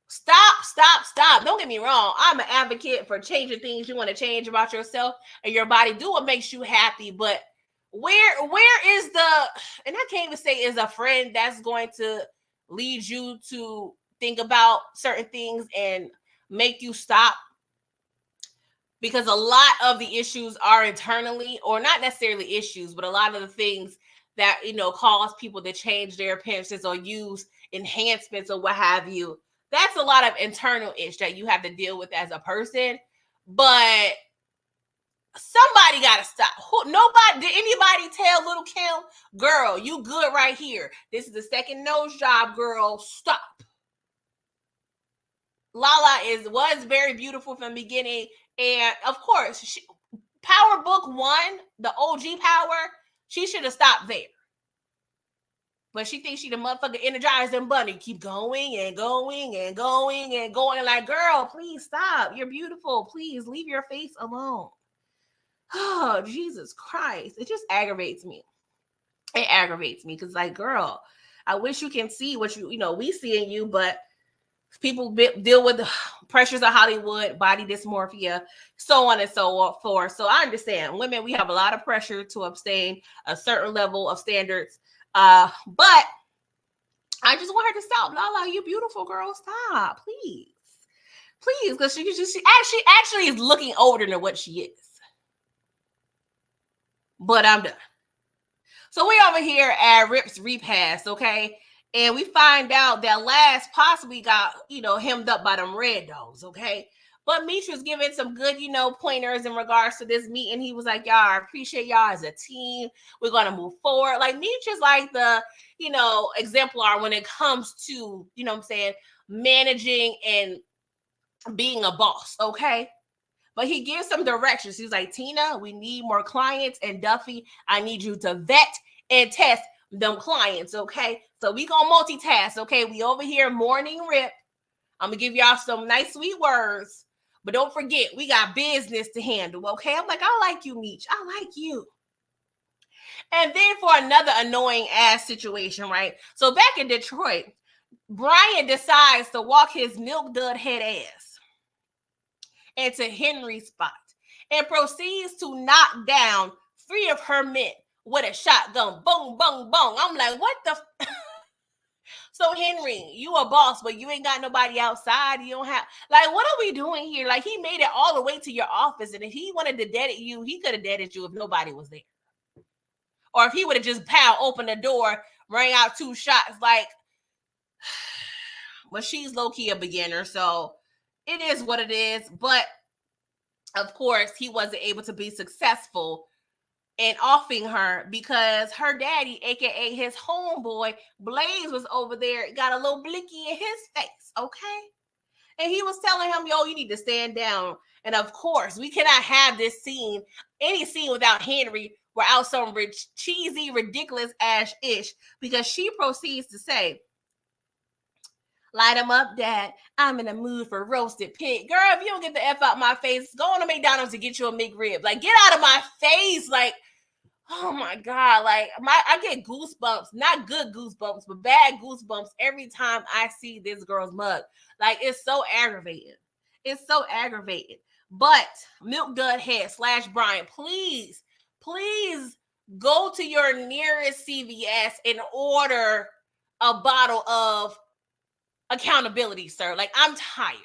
Stop. Don't get me wrong. I'm an advocate for changing things you want to change about yourself and your body. Do what makes you happy. But where is and I can't even say is a friend that's going to lead you to think about certain things and make you stop. Because a lot of the issues are internally, or not necessarily issues, but a lot of the things that, cause people to change their appearances or use enhancements or what have you. That's a lot of internal ish that you have to deal with as a person. But somebody got to stop. Did anybody tell little Kim, girl, you good right here? This is the second nose job, girl. Stop. Lala was very beautiful from the beginning. And of course, Power Book 1, the OG Power, she should have stopped there. But she thinks she the motherfucker Energizing Bunny. Keep going and going and going and going. Like, girl, please stop. You're beautiful. Please leave your face alone. Oh, Jesus Christ. It just aggravates me. It aggravates me because, like, girl, I wish you can see what we see in you, but people deal with the pressures of Hollywood, body dysmorphia, so on and so forth. So I understand. Women, we have a lot of pressure to abstain a certain level of standards. But I just want her to stop. Lala, you beautiful, girl. Stop, please. Because she actually is looking older than what she is. But I'm done. So we over here at Rip's Repass, okay? And we find out that Laz possibly got, hemmed up by them Red Dogs, okay? But Meech was giving some good, pointers in regards to this meeting. He was like, y'all, I appreciate y'all as a team. We're going to move forward. Like, Meech is like the, exemplar when it comes to, managing and being a boss, okay? But he gives some directions. He's like, Tina, we need more clients. And Duffy, I need you to vet and test them clients, okay? So we gonna multitask, okay? We over here morning Rip. I'm gonna give y'all some nice sweet words. But don't forget, we got business to handle, okay? I'm like, I like you, Meech. I like you. And then for another annoying ass situation, right? So back in Detroit, Brian decides to walk his milk dud head ass into Henry's spot and proceeds to knock down 3 of her men with a shotgun. Boom, boom, boom. I'm like, what the... So Henry, you a boss, but you ain't got nobody outside. You don't have, like, what are we doing here? Like, he made it all the way to your office, and if he wanted to dead at you, he could have deaded you if nobody was there. or if he would have just opened the door, rang out 2 shots, like, but she's low-key a beginner, so it is what it is. But of course, he wasn't able to be successful in offing her because her daddy, aka his homeboy, Blaze, was over there, got a little blicky in his face, okay? And he was telling him, yo, you need to stand down. And of course, we cannot have this scene, any scene without Henry, without some cheesy, ridiculous ass ish, because she proceeds to say, light him up, Dad. I'm in the mood for roasted pig. Girl, if you don't get the F out my face, go on to McDonald's to get you a McRib. Like, get out of my face. Like, oh my God. Like, I get goosebumps. Not good goosebumps, but bad goosebumps every time I see this girl's mug. Like, it's so aggravating. It's so aggravating. But Milk Dud Head / Brian, please go to your nearest CVS and order a bottle of accountability, sir. Like, I'm tired.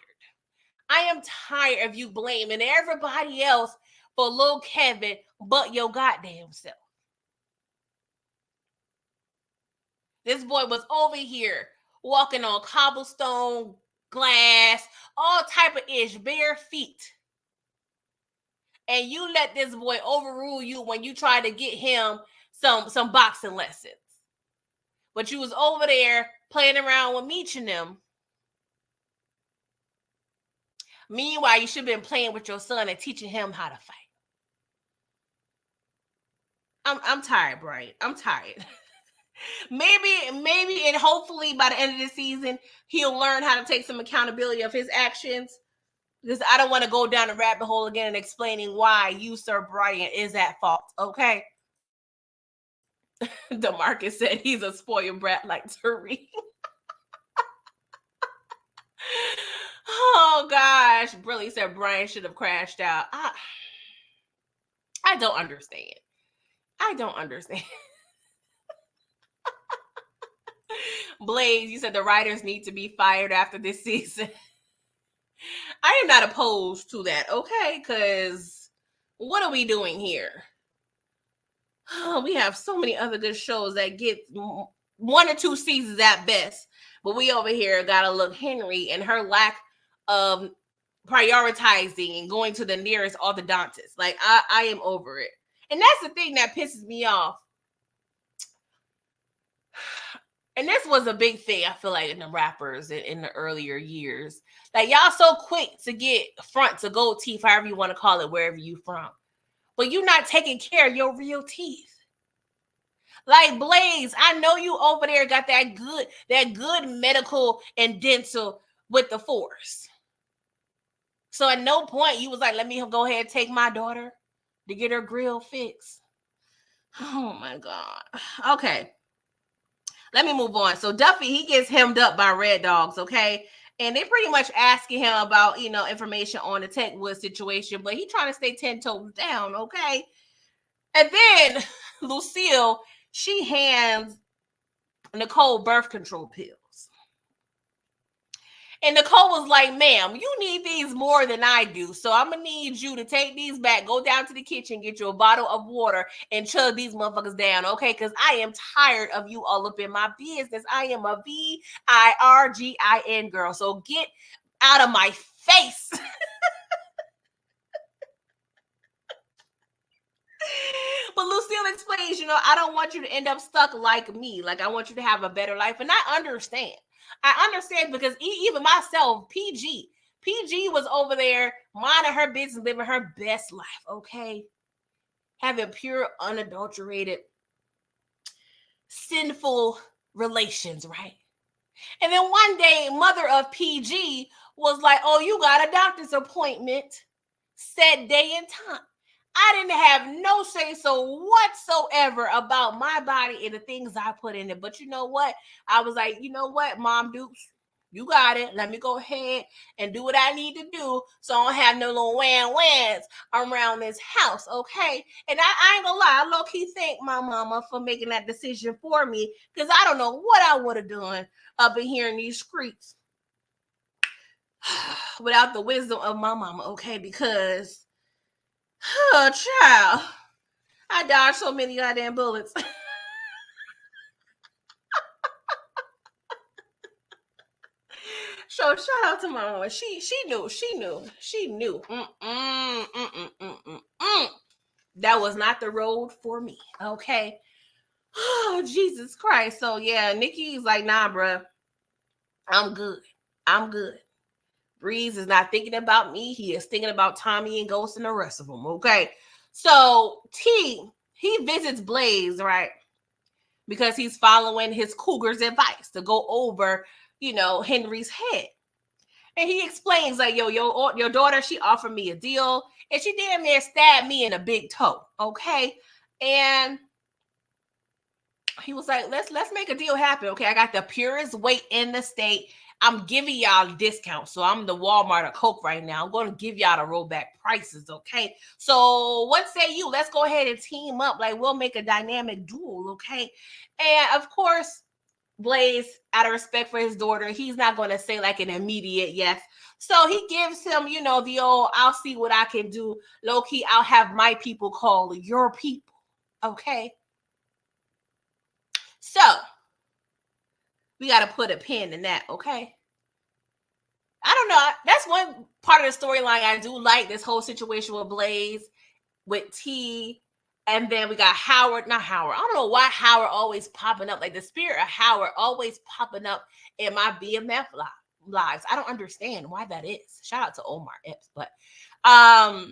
I am tired of you blaming everybody else for little Kevin but your goddamn self. This boy was over here walking on cobblestone, glass, all type of ish, bare feet. And you let this boy overrule you when you try to get him some boxing lessons. But you was over there playing around with Meech and them. Meanwhile, you should have been playing with your son and teaching him how to fight. I'm tired, Brian. I'm tired. maybe, and hopefully by the end of the season, he'll learn how to take some accountability of his actions. Because I don't want to go down the rabbit hole again and explaining why you, Sir Brian, is at fault. Okay. DeMarcus said he's a spoiled brat like Tariq. Oh gosh, Briley said Brian should have crashed out. I don't understand. Blaze, you said the writers need to be fired after this season. I am not opposed to that, okay? Because what are we doing here? Oh, we have so many other good shows that get 1 or 2 seasons at best. But we over here gotta look Henry and her lack of prioritizing and going to the nearest orthodontist. Like, I am over it. And that's the thing that pisses me off. And this was a big thing, I feel like, in the rappers in the earlier years. Like, y'all so quick to get front to gold teeth, however you want to call it, wherever you from. But you're not taking care of your real teeth. Like, Blaze, I know you over there got that good medical and dental with the force. So at no point you was like, let me go ahead and take my daughter to get her grill fixed. Oh my God. Okay. Let me move on. So Duffy, he gets hemmed up by Red Dogs, okay? And they pretty much asking him about, information on the Techwood situation, but he trying to stay 10 toes down, okay? And then Lucille, she hands Nicole birth control pills. And Nicole was like, ma'am, you need these more than I do. So I'm going to need you to take these back, go down to the kitchen, get you a bottle of water, and chug these motherfuckers down, okay? Because I am tired of you all up in my business. I am a VIRGIN girl. So get out of my face. But Lucille explains, I don't want you to end up stuck like me. Like, I want you to have a better life. And I understand. Because even myself, PG was over there minding her business, living her best life, okay? Having pure, unadulterated, sinful relations, right? And then one day, mother of PG was like, oh, you got a doctor's appointment, set day and time. I didn't have no say-so whatsoever about my body and the things I put in it. But you know what? I was like, you know what, Mom Dukes? You got it. Let me go ahead and do what I need to do so I don't have no little whans around this house, okay? And I ain't gonna lie, I low-key thank my mama for making that decision for me because I don't know what I would have done up in here in these streets without the wisdom of my mama, okay? Because... oh, child. I dodged so many goddamn bullets. So shout out to my mama. She knew. That was not the road for me. Okay. Oh, Jesus Christ. So yeah, Nikki's like, nah, bruh. I'm good. Breeze is not thinking about me. He is thinking about Tommy and Ghost and the rest of them. Okay. So T, he visits Blaze, right? Because he's following his cougar's advice to go over, Henry's head. And he explains, like, your daughter, she offered me a deal and she damn near stabbed me in a big toe. Okay. And he was like, let's make a deal happen. Okay. I got the purest weight in the state. I'm giving y'all a discount. So I'm the Walmart of Coke right now. I'm going to give y'all the rollback prices. Okay. So what say you? Let's go ahead and team up. Like, we'll make a dynamic duel. Okay. And of course, Blaze, out of respect for his daughter, he's not going to say like an immediate yes. So he gives him, the old, I'll see what I can do. Low key, I'll have my people call your people. Okay. So we got to put a pin in that. Okay. I don't know. That's one part of the storyline I do like, this whole situation with Blaze, with T. And then we got Howard, not Howard. I don't know why Howard always popping up. Like the spirit of Howard always popping up in my BMF lives. I don't understand why that is. Shout out to Omar Epps. But I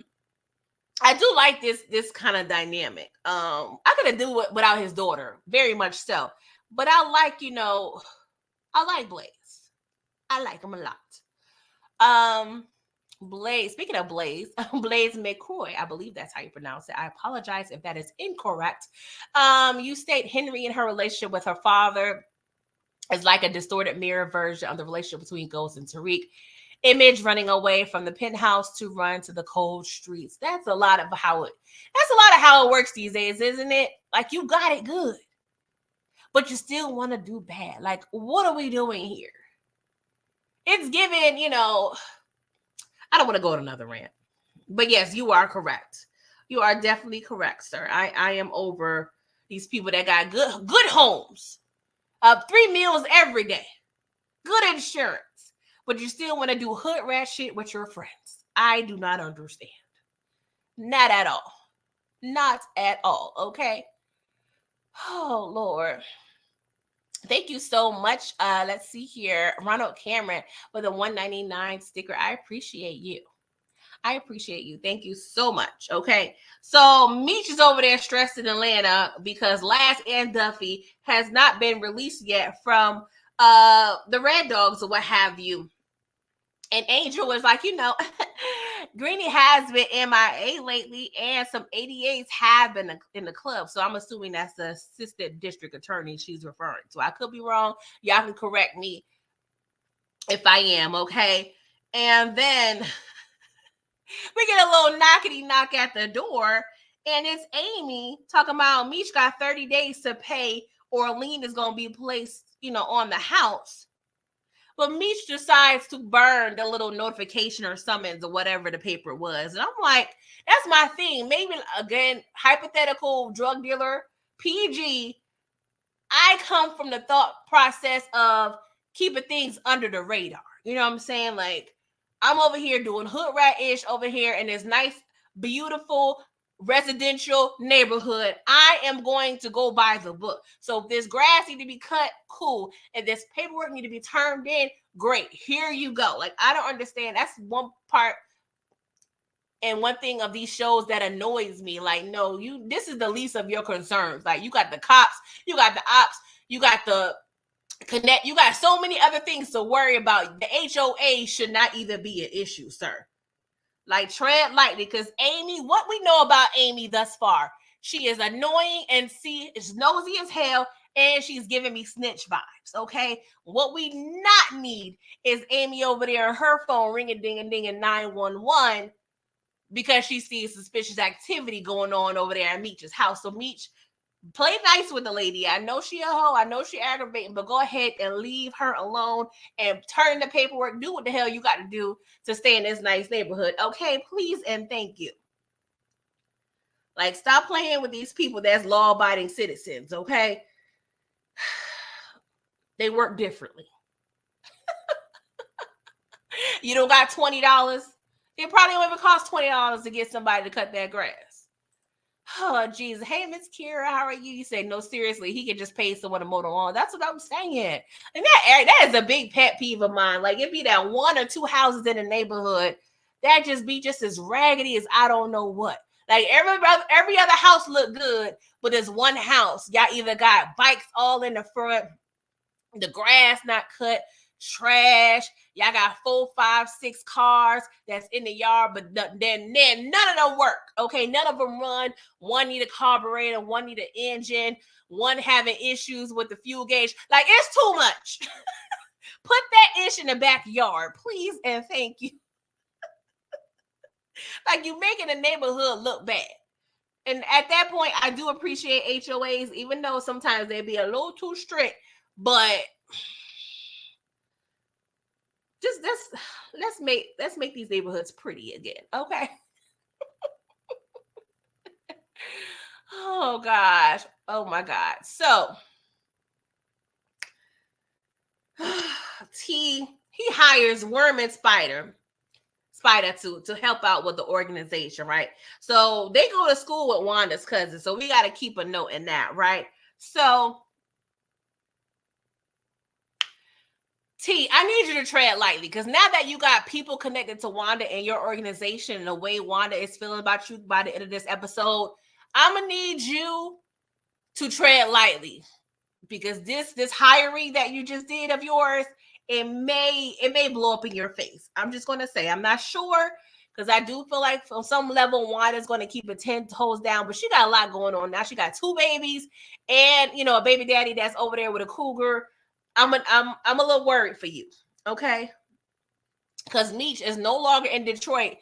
do like this kind of dynamic. I could do it without his daughter, very much so. But I like, I like Blaze. I like him a lot. Blaze, speaking of Blaze, Blaze McCoy, I believe that's how you pronounce it. I apologize if that is incorrect. You state Henry and her relationship with her father is like a distorted mirror version of the relationship between Ghost and Tariq. Image running away from the penthouse to run to the cold streets. That's a lot of how it works these days, isn't it? Like, you got it good, but you still want to do bad. Like, what are we doing here? It's given, I don't want to go on another rant, but yes, you are correct. You are definitely correct, sir. I am over these people that got good homes, 3 meals every day, good insurance, but you still want to do hood rat shit with your friends. I do not understand. Not at all. Not at all. Okay. Oh, Lord. Thank you so much. Let's see here. Ronald Cameron with a $1.99 sticker. I appreciate you. Thank you so much. Okay. So Meech is over there stressed in Atlanta because Laz and Duffy has not been released yet from the Red Dogs or what have you. And Angel was like, Greenie has been MIA lately, and some 88s have been in the club. So I'm assuming that's the assistant district attorney she's referring to. I could be wrong. Y'all can correct me if I am, okay? And then we get a little knockety knock at the door, and it's Amy talking about Meech got 30 days to pay or a lien is going to be placed, on the house. But Meech decides to burn the little notification or summons or whatever the paper was. And I'm like, that's my thing. Maybe, again, hypothetical drug dealer, PG, I come from the thought process of keeping things under the radar. You know what I'm saying? Like, I'm over here doing hood rat-ish over here in this nice, beautiful residential neighborhood. I am going to go by the book. So if this grass need to be cut, cool. If this paperwork need to be turned in, great. Here you go. Like, I don't understand. That's one part and one thing of these shows that annoys me. Like, no, this is the least of your concerns. Like, you got the cops, you got the ops, you got the connect, you got so many other things to worry about. The HOA should not even be an issue, sir. Like, tread lightly, because Amy, what we know about Amy thus far, she is annoying and is nosy as hell, and she's giving me snitch vibes, okay? What we not need is Amy over there on her phone ring-a-ding-a-ding in 911 because she sees suspicious activity going on over there at Meech's house. So Meech, play nice with the lady. I know she a hoe. I know she aggravating, but go ahead and leave her alone and turn the paperwork. Do what the hell you got to do to stay in this nice neighborhood. Okay, please and thank you. Like, stop playing with these people that's law-abiding citizens, okay? They work differently. You don't got $20. It probably don't even cost $20 to get somebody to cut that grass. Oh, Jesus. Hey, Miss Kira, how are you? You say, no, seriously, he can just pay someone to mow the lawn. That's what I'm saying. And that is a big pet peeve of mine. Like, it be that one or two houses in the neighborhood that just be just as raggedy as I don't know what. Like, every other house look good, but there's one house. Y'all either got bikes all in the front, the grass not cut, trash. Y'all got 4, 5, 6 cars that's in the yard, but then none of them work. Okay, none of them run. One need a carburetor, one need an engine, one having issues with the fuel gauge. Like, it's too much. Put that ish in the backyard, please and thank you. Like, you making the neighborhood look bad. And at that point, I do appreciate HOAs, even though sometimes they be a little too strict. But just let's make these neighborhoods pretty again, okay? Oh gosh, oh my God. So he hires Worm and Spider to help out with the organization, right? So they go to school with Wanda's cousin, so we got to keep a note in that, right? So T, I need you to tread lightly, because now that you got people connected to Wanda in your organization and the way Wanda is feeling about you by the end of this episode, I'm gonna need you to tread lightly, because this hiring that you just did of yours, it may blow up in your face. I'm just gonna say, I'm not sure, because I do feel like on some level Wanda's going to keep it 10 toes down, but she got a lot going on now. She got 2 babies and a baby daddy that's over there with a cougar. I'm a little worried for you, okay? Because Meech is no longer in Detroit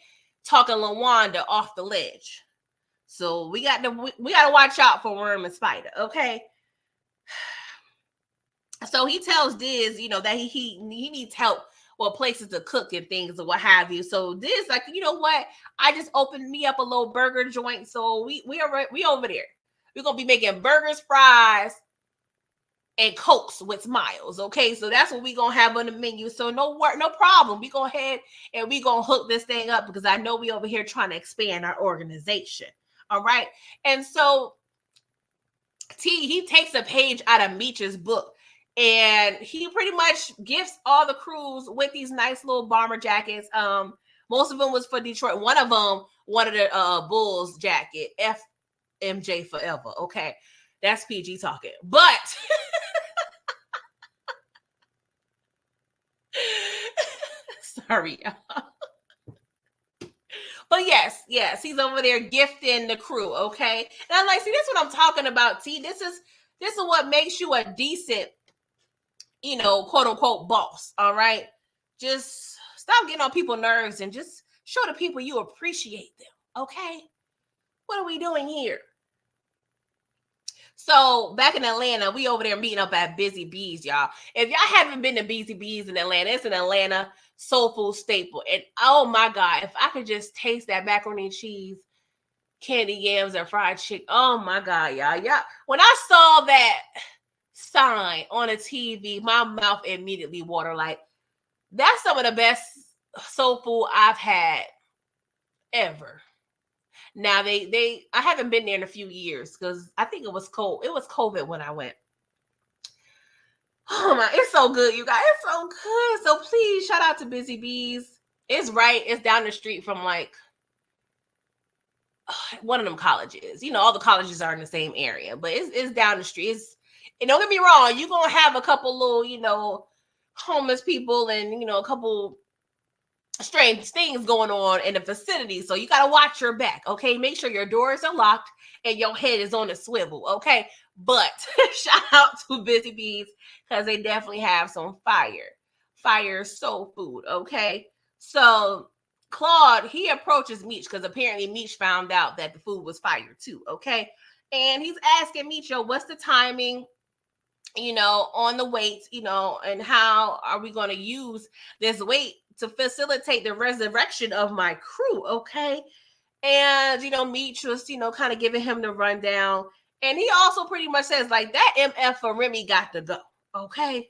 talking LaWanda off the ledge. So we got to watch out for Worm and Spider, okay? So he tells Diz, that he needs help with places to cook and things or what have you. So Diz like, you know what? I just opened me up a little burger joint. So we over there. We're gonna be making burgers, fries, and Cokes with smiles, okay? So that's what we're going to have on the menu. So no problem. We go ahead and we going to hook this thing up, because I know we over here trying to expand our organization, all right? And so he takes a page out of Meech's book, and he pretty much gifts all the crews with these nice little bomber jackets. Most of them was for Detroit. One of them wanted a Bulls jacket, FMJ forever, okay? That's PG talking. But sorry, but yes, he's over there gifting the crew, okay? And I'm like, see, this is what I'm talking about, T. This is what makes you a decent, quote unquote boss, all right? Just stop getting on people's nerves and just show the people you appreciate them, okay? What are we doing here? So back in Atlanta, we over there meeting up at Busy Bees, y'all. If y'all haven't been to Busy Bees in Atlanta, it's an Atlanta soul food staple. And oh my God, if I could just taste that macaroni and cheese, candy yams, and fried chicken. Oh my God, y'all. When I saw that sign on a TV, my mouth immediately watered. Like, that's some of the best soul food I've had ever. Now I haven't been there in a few years, because I think it was cold. It was COVID when I went. Oh my, it's so good, you guys. It's so good. So please shout out to Busy Bees. It's down the street from like one of them colleges. All the colleges are in the same area, but it's down the street. And don't get me wrong, you're gonna have a couple little, homeless people and a couple strange things going on in the facility. So you got to watch your back, okay? Make sure your doors are locked and your head is on a swivel, okay? But shout out to Busy Bees, because they definitely have some fire soul food, okay? So Claude, he approaches Meech, because apparently Meech found out that the food was fire too, okay? And he's asking Meech, what's the timing, on the weight, and how are we going to use this weight to facilitate the resurrection of my crew, okay? And, Meech was, kind of giving him the rundown. And he also pretty much says, like, that MF for Remy got to go. Okay.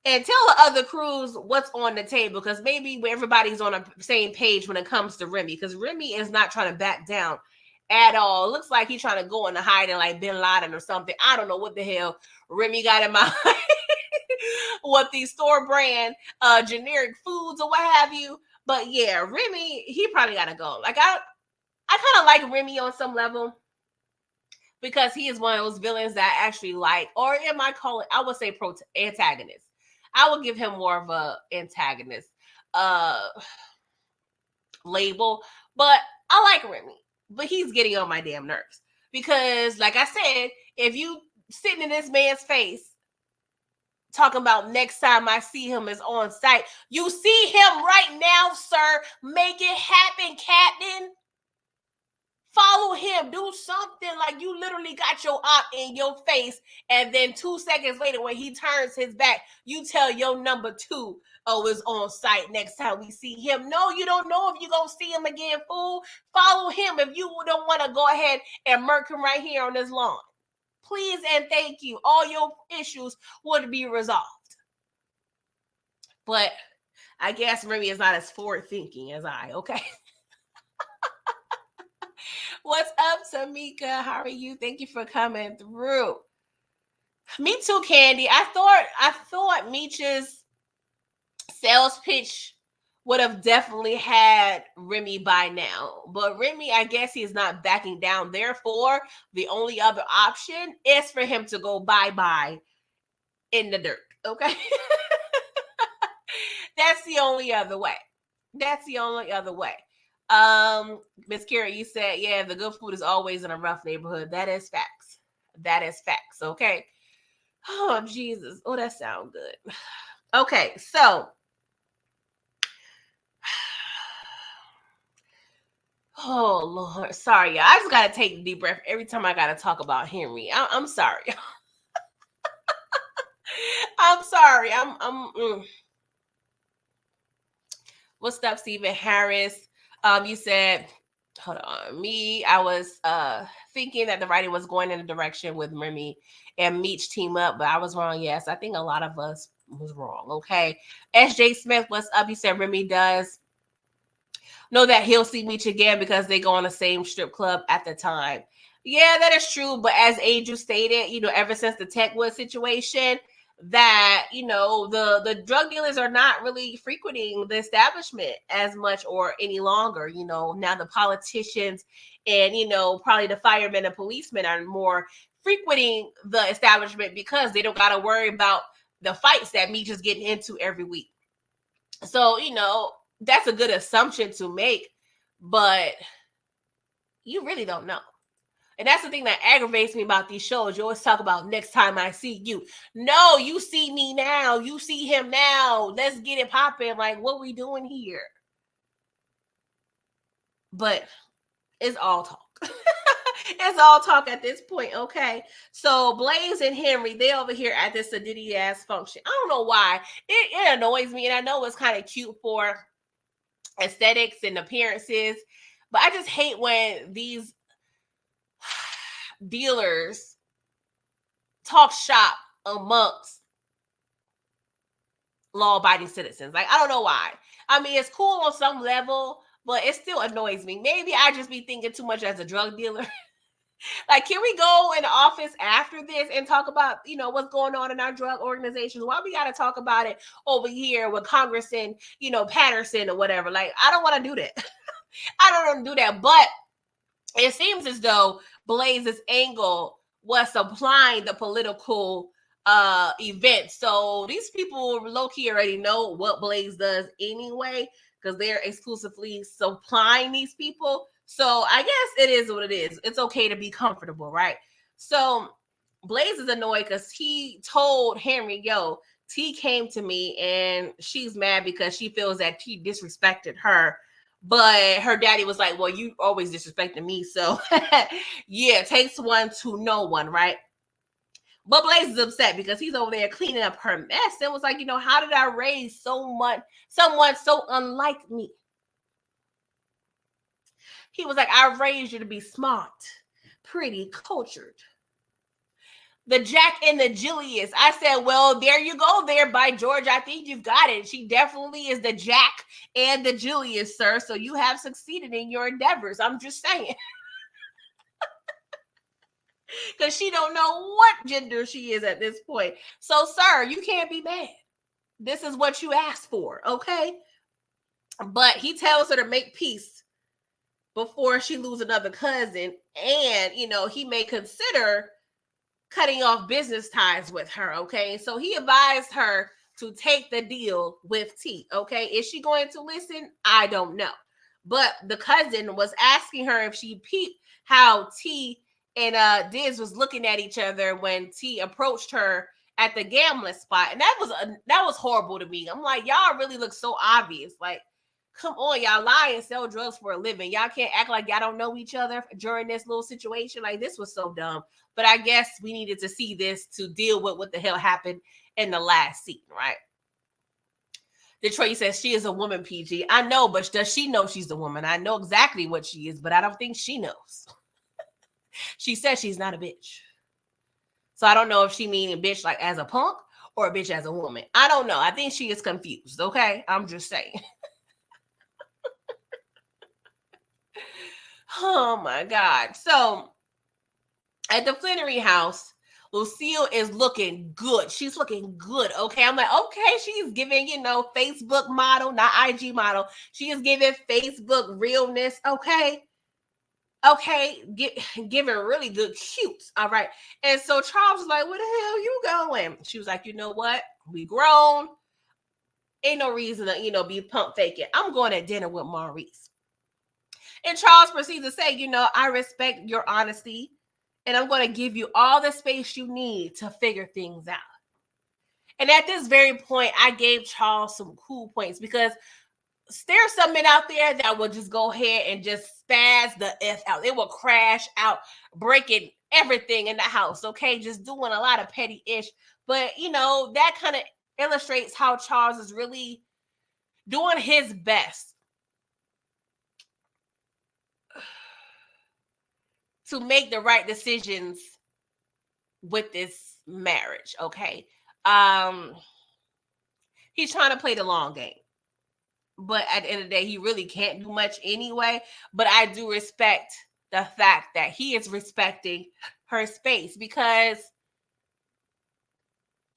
And tell the other crews what's on the table, because maybe everybody's on the same page when it comes to Remy, because Remy is not trying to back down at all. It looks like he's trying to go into hiding like Bin Laden or something. I don't know what the hell Remy got in mind. What these store brand generic foods or what have you. But yeah, Remy, he probably got to go. Like, I kind of like Remy on some level, because he is one of those villains that I actually like, or am I calling? I would say antagonist. I would give him more of a antagonist label, but I like Remy. But he's getting on my damn nerves, because, like I said, if you sitting in this man's face talking about next time I see him is on site, you see him right now, sir. Make it happen, Captain. Follow him. Do something. Like, you literally got your op in your face, and then 2 seconds later, when he turns his back, you tell your number 2, oh, is on site next time we see him. No, you don't know if you're going to see him again, fool. Follow him if you don't want to go ahead and murk him right here on this lawn. Please and thank you. All your issues would be resolved. But I guess Remy is not as forward thinking as I, okay? What's up, Tamika? How are you? Thank you for coming through. Me too, Candy. I thought Meech's sales pitch would have definitely had Remy by now. But Remy, I guess he's not backing down. Therefore, the only other option is for him to go bye-bye in the dirt. Okay? That's the only other way. That's the only other way. Miss Kira, you said, yeah, the good food is always in a rough neighborhood. That is facts. That is facts. Okay. Oh, Jesus. Oh, that sounds good. Okay. So, oh, Lord. Sorry, y'all. I just got to take a deep breath every time I got to talk about Henry. I'm sorry. I'm sorry. What's up, Stephen Harris? You said, hold on, I was thinking that the writing was going in a direction with Remy and Meech team up, but I was wrong. Yes, I think a lot of us was wrong. Okay. SJ Smith, what's up? You said Remy does know that he'll see Meech again because they go on the same strip club at the time. Yeah, that is true. But as Angel stated, ever since the Techwood situation, that the drug dealers are not really frequenting the establishment as much or any longer. Now the politicians and probably the firemen and policemen are more frequenting the establishment because they don't got to worry about the fights that Meech is getting into every week. So that's a good assumption to make, but you really don't know. And that's the thing that aggravates me about these shows. You always talk about next time I see you. No, you see me now. You see him now. Let's get it popping. Like, what we doing here? But it's all talk. It's all talk at this point, okay? So Blaze and Henry, they over here at this Sadiddy ass function. I don't know why. It annoys me, and I know it's kind of cute for aesthetics and appearances, but I just hate when these dealers talk shop amongst law-abiding citizens. Like, I don't know why. I mean, it's cool on some level, but it still annoys me. Maybe I just be thinking too much as a drug dealer. Like, can we go in the office after this and talk about, what's going on in our drug organizations? Why we got to talk about it over here with Congressman, Patterson or whatever? Like, I don't want to do that. I don't want to do that. But it seems as though Blaze's angle was supplying the political event. So these people low-key already know what Blaze does anyway, because they're exclusively supplying these people. So I guess it is what it is. It's okay to be comfortable, right? So Blaze is annoyed because he told Henry, yo, T came to me and she's mad because she feels that T disrespected her. But her daddy was like, well, you always disrespecting me. So yeah, it takes one to know one, right? But Blaze is upset because he's over there cleaning up her mess and was like, how did I raise someone so unlike me? He was like, I raised you to be smart, pretty, cultured. The Jack and the Julius. I said, well, there you go there, by George. I think you've got it. She definitely is the Jack and the Julius, sir. So you have succeeded in your endeavors. I'm just saying. Because she don't know what gender she is at this point. So, sir, you can't be mad. This is what you asked for, okay? But he tells her to make peace before she lose another cousin. And, he may consider cutting off business ties with her, okay? So he advised her to take the deal with T, okay? Is she going to listen? I don't know. But the cousin was asking her if she peeped how T and Diz was looking at each other when T approached her at the gambling spot. And that was horrible to me. I'm like, y'all really look so obvious. Like, come on, y'all lie and sell drugs for a living. Y'all can't act like y'all don't know each other during this little situation. Like, this was so dumb. But I guess we needed to see this to deal with what the hell happened in the last scene, right? Detroit says she is a woman, PG. I know, but does she know she's a woman? I know exactly what she is, but I don't think she knows. She says she's not a bitch. So I don't know if she means a bitch like as a punk or a bitch as a woman. I don't know. I think she is confused, okay? I'm just saying. Oh my God. So at the Flannery house, Lucille is looking good. She's looking good. Okay. I'm like, okay, she's giving, Facebook model, not IG model. She is giving Facebook realness. Okay. Okay. Giving really good cute. All right. And so Charles was like, where the hell you going? She was like, you know what? We grown. Ain't no reason to, be pump faking. I'm going to dinner with Maurice. And Charles proceeds to say, I respect your honesty. And I'm going to give you all the space you need to figure things out. And at this very point, I gave Charles some cool points because there's some men out there that will just go ahead and just spaz the F out. It will crash out, breaking everything in the house, okay? Just doing a lot of petty ish. But, that kind of illustrates how Charles is really doing his best to make the right decisions with this marriage, okay? He's trying to play the long game. But at the end of the day, he really can't do much anyway. But I do respect the fact that he is respecting her space, because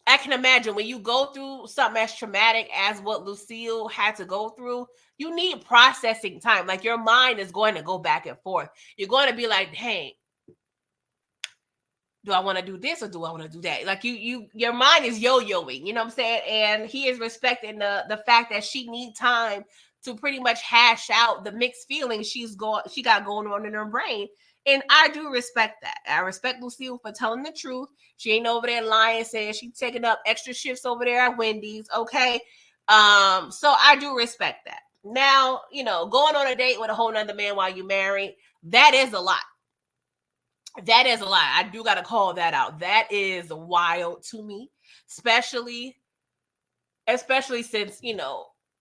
I can imagine when you go through something as traumatic as what Lucille had to go through, you need processing time. Like, your mind is going to go back and forth. You're going to be like, hey, do I want to do this or do I want to do that? Like, your mind is yo-yoing, you know what I'm saying? And he is respecting the fact that she needs time to pretty much hash out the mixed feelings she got going on in her brain. And I do respect that. I respect Lucille for telling the truth. She ain't over there lying, saying she's taking up extra shifts over there at Wendy's. Okay. So I do respect that. Now, going on a date with a whole nother man while you're married, that is a lot. That is a lot. I do got to call that out. That is wild to me, especially since,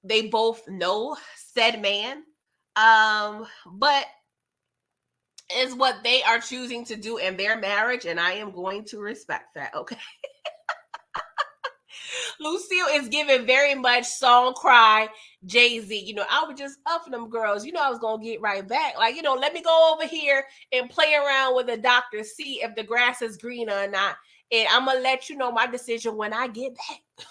they both know said man. But is what they are choosing to do in their marriage, and I am going to respect that, okay? Lucille is giving very much song cry Jay-Z. I was just up for them girls. I was going to get right back. Like, let me go over here and play around with the doctor, see if the grass is greener or not. And I'm going to let you know my decision when I get back.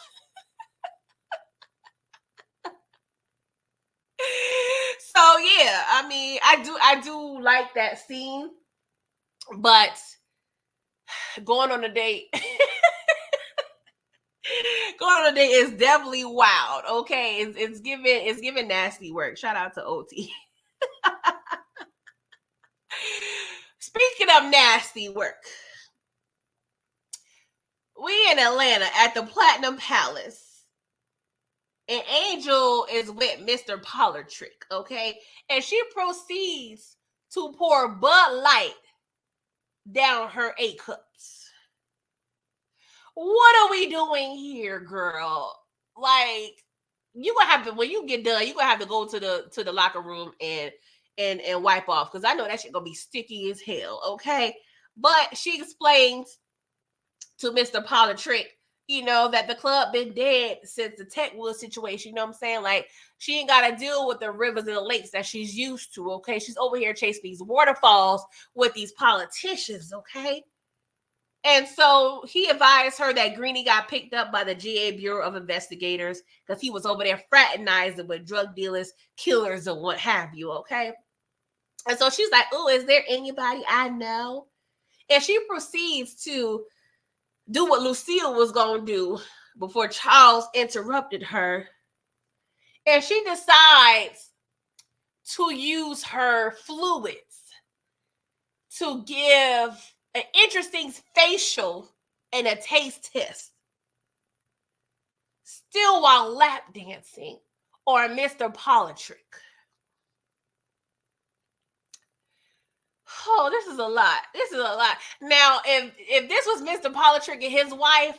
So yeah, I mean, I do like that scene, but going on a date is definitely wild. Okay, it's giving nasty work. Shout out to OT. Speaking of nasty work, we in Atlanta at the Platinum Palace. And Angel is with Mr. Politrick, okay? And she proceeds to pour Bud Light down her 8 cups. What are we doing here, girl? Like, you gonna have to, when you get done, you gonna have to go to the locker room and and wipe off, because I know that shit gonna be sticky as hell, okay? But she explains to Mr. Politrick, that the club been dead since the Techwood situation. You know what I'm saying? Like, she ain't got to deal with the rivers and the lakes that she's used to, okay? She's over here chasing these waterfalls with these politicians, okay? And so he advised her that Greenie got picked up by the GA Bureau of Investigators because he was over there fraternizing with drug dealers, killers, and what have you, okay? And so she's like, oh, is there anybody I know? And she proceeds to do what Lucille was going to do before Charles interrupted her. And she decides to use her fluids to give an interesting facial and a taste test, still while lap dancing on Mr. Politrick. Oh, this is a lot. This is a lot. Now, if this was Mr. Politrick and his wife,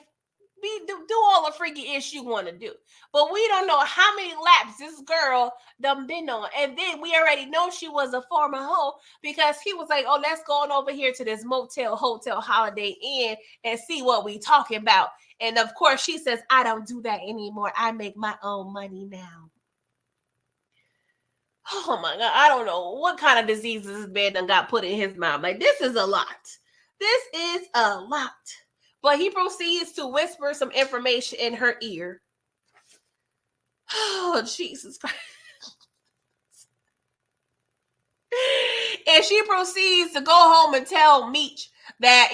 do all the freaky ish you want to do. But we don't know how many laps this girl done been on. And then we already know she was a former hoe because he was like, oh, let's go on over here to this motel, hotel, Holiday Inn and see what we talking about. And of course, she says, I don't do that anymore. I make my own money now. Oh my God, I don't know what kind of diseases this man done got put in his mouth. Like, this is a lot. This is a lot. But he proceeds to whisper some information in her ear. Oh, Jesus Christ. And she proceeds to go home and tell Meech that,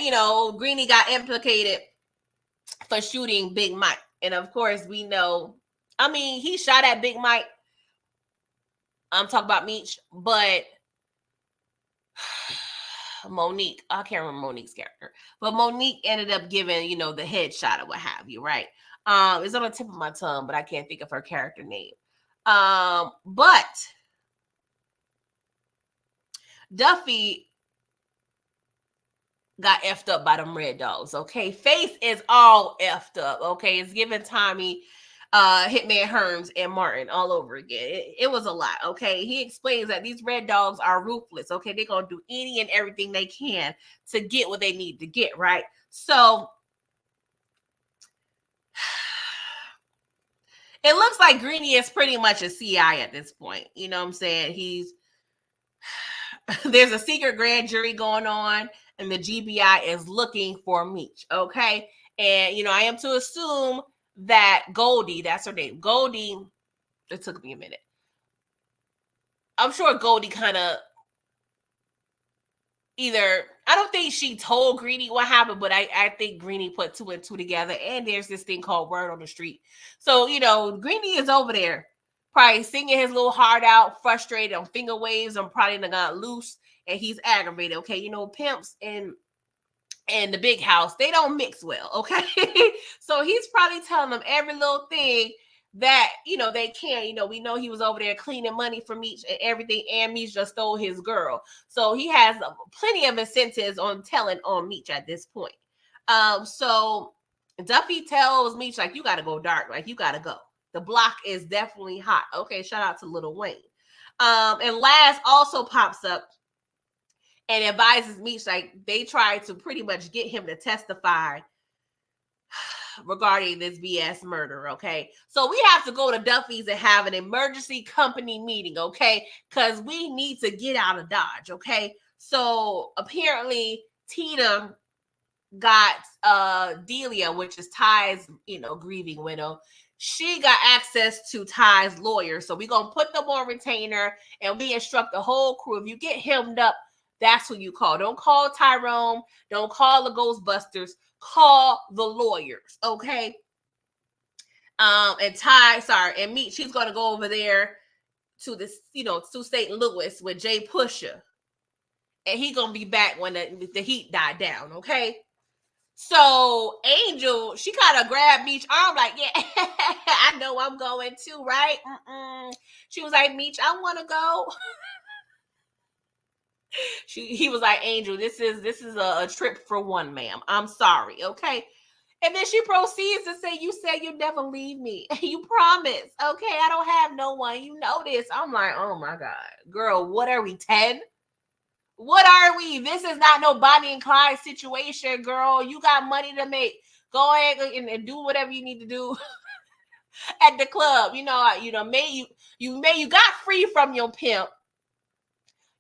Greenie got implicated for shooting Big Mike. And of course, we know, he shot at Big Mike. I'm talking about Meech, but Monique, I can't remember Monique's character, but Monique ended up giving, the headshot or what have you, right? It's on the tip of my tongue, but I can't think of her character name. But Duffy got effed up by them Red Dogs, okay? Faith is all effed up, okay? It's giving Tommy, Hitman Herms and Martin all over again. It was a lot, okay? He explains that these Red Dogs are ruthless, okay? They're going to do any and everything they can to get what they need to get, right? So it looks like Greenie is pretty much a CI at this point. You know what I'm saying? There's a secret grand jury going on, and the GBI is looking for Meech, okay? And, I am to assume that Goldie, that's her name, Goldie, it took me a minute. I'm sure Goldie kind of I don't think she told Greenie what happened, but I think Greenie put 2 and 2 together, and there's this thing called word on the street. So, Greenie is over there, probably singing his little heart out, frustrated on finger waves, and probably got loose, and he's aggravated, okay? Pimps and the big house, they don't mix well, okay? So he's probably telling them every little thing that, they can. We know he was over there cleaning money for Meech and everything, and Meech just stole his girl. So he has plenty of incentives on telling on Meech at this point. So Duffy tells Meech, like, you got to go dark. Like, you got to go. The block is definitely hot. Okay, shout out to Lil Wayne. And Laz also pops up and advises Meech, like, they tried to pretty much get him to testify regarding this BS murder, okay? So we have to go to Duffy's and have an emergency company meeting, okay? Because we need to get out of Dodge, okay? So apparently Tina got Delia, which is Ty's, grieving widow. She got access to Ty's lawyer. So we're going to put them on retainer, and we instruct the whole crew. If you get hemmed up, that's who you call. Don't call Tyrone. Don't call the Ghostbusters. Call the lawyers, okay? And Meech, she's going to go over there to this, to St. Louis with Jay Pusher. And he going to be back when the heat died down, okay? So Angel, she kind of grabbed Meech's arm like, yeah, I know I'm going too, right? She was like, Meech, I want to go. He was like, Angel, this is a trip for one, ma'am. I'm sorry, okay? And then she proceeds to say, you said you'd never leave me. You promised. Okay, I don't have no one. You know this. I'm like, oh my God. Girl, what are we, 10? What are we? This is not no Bonnie and Clyde situation, girl. You got money to make. Go ahead and do whatever you need to do at the club. You got free from your pimp.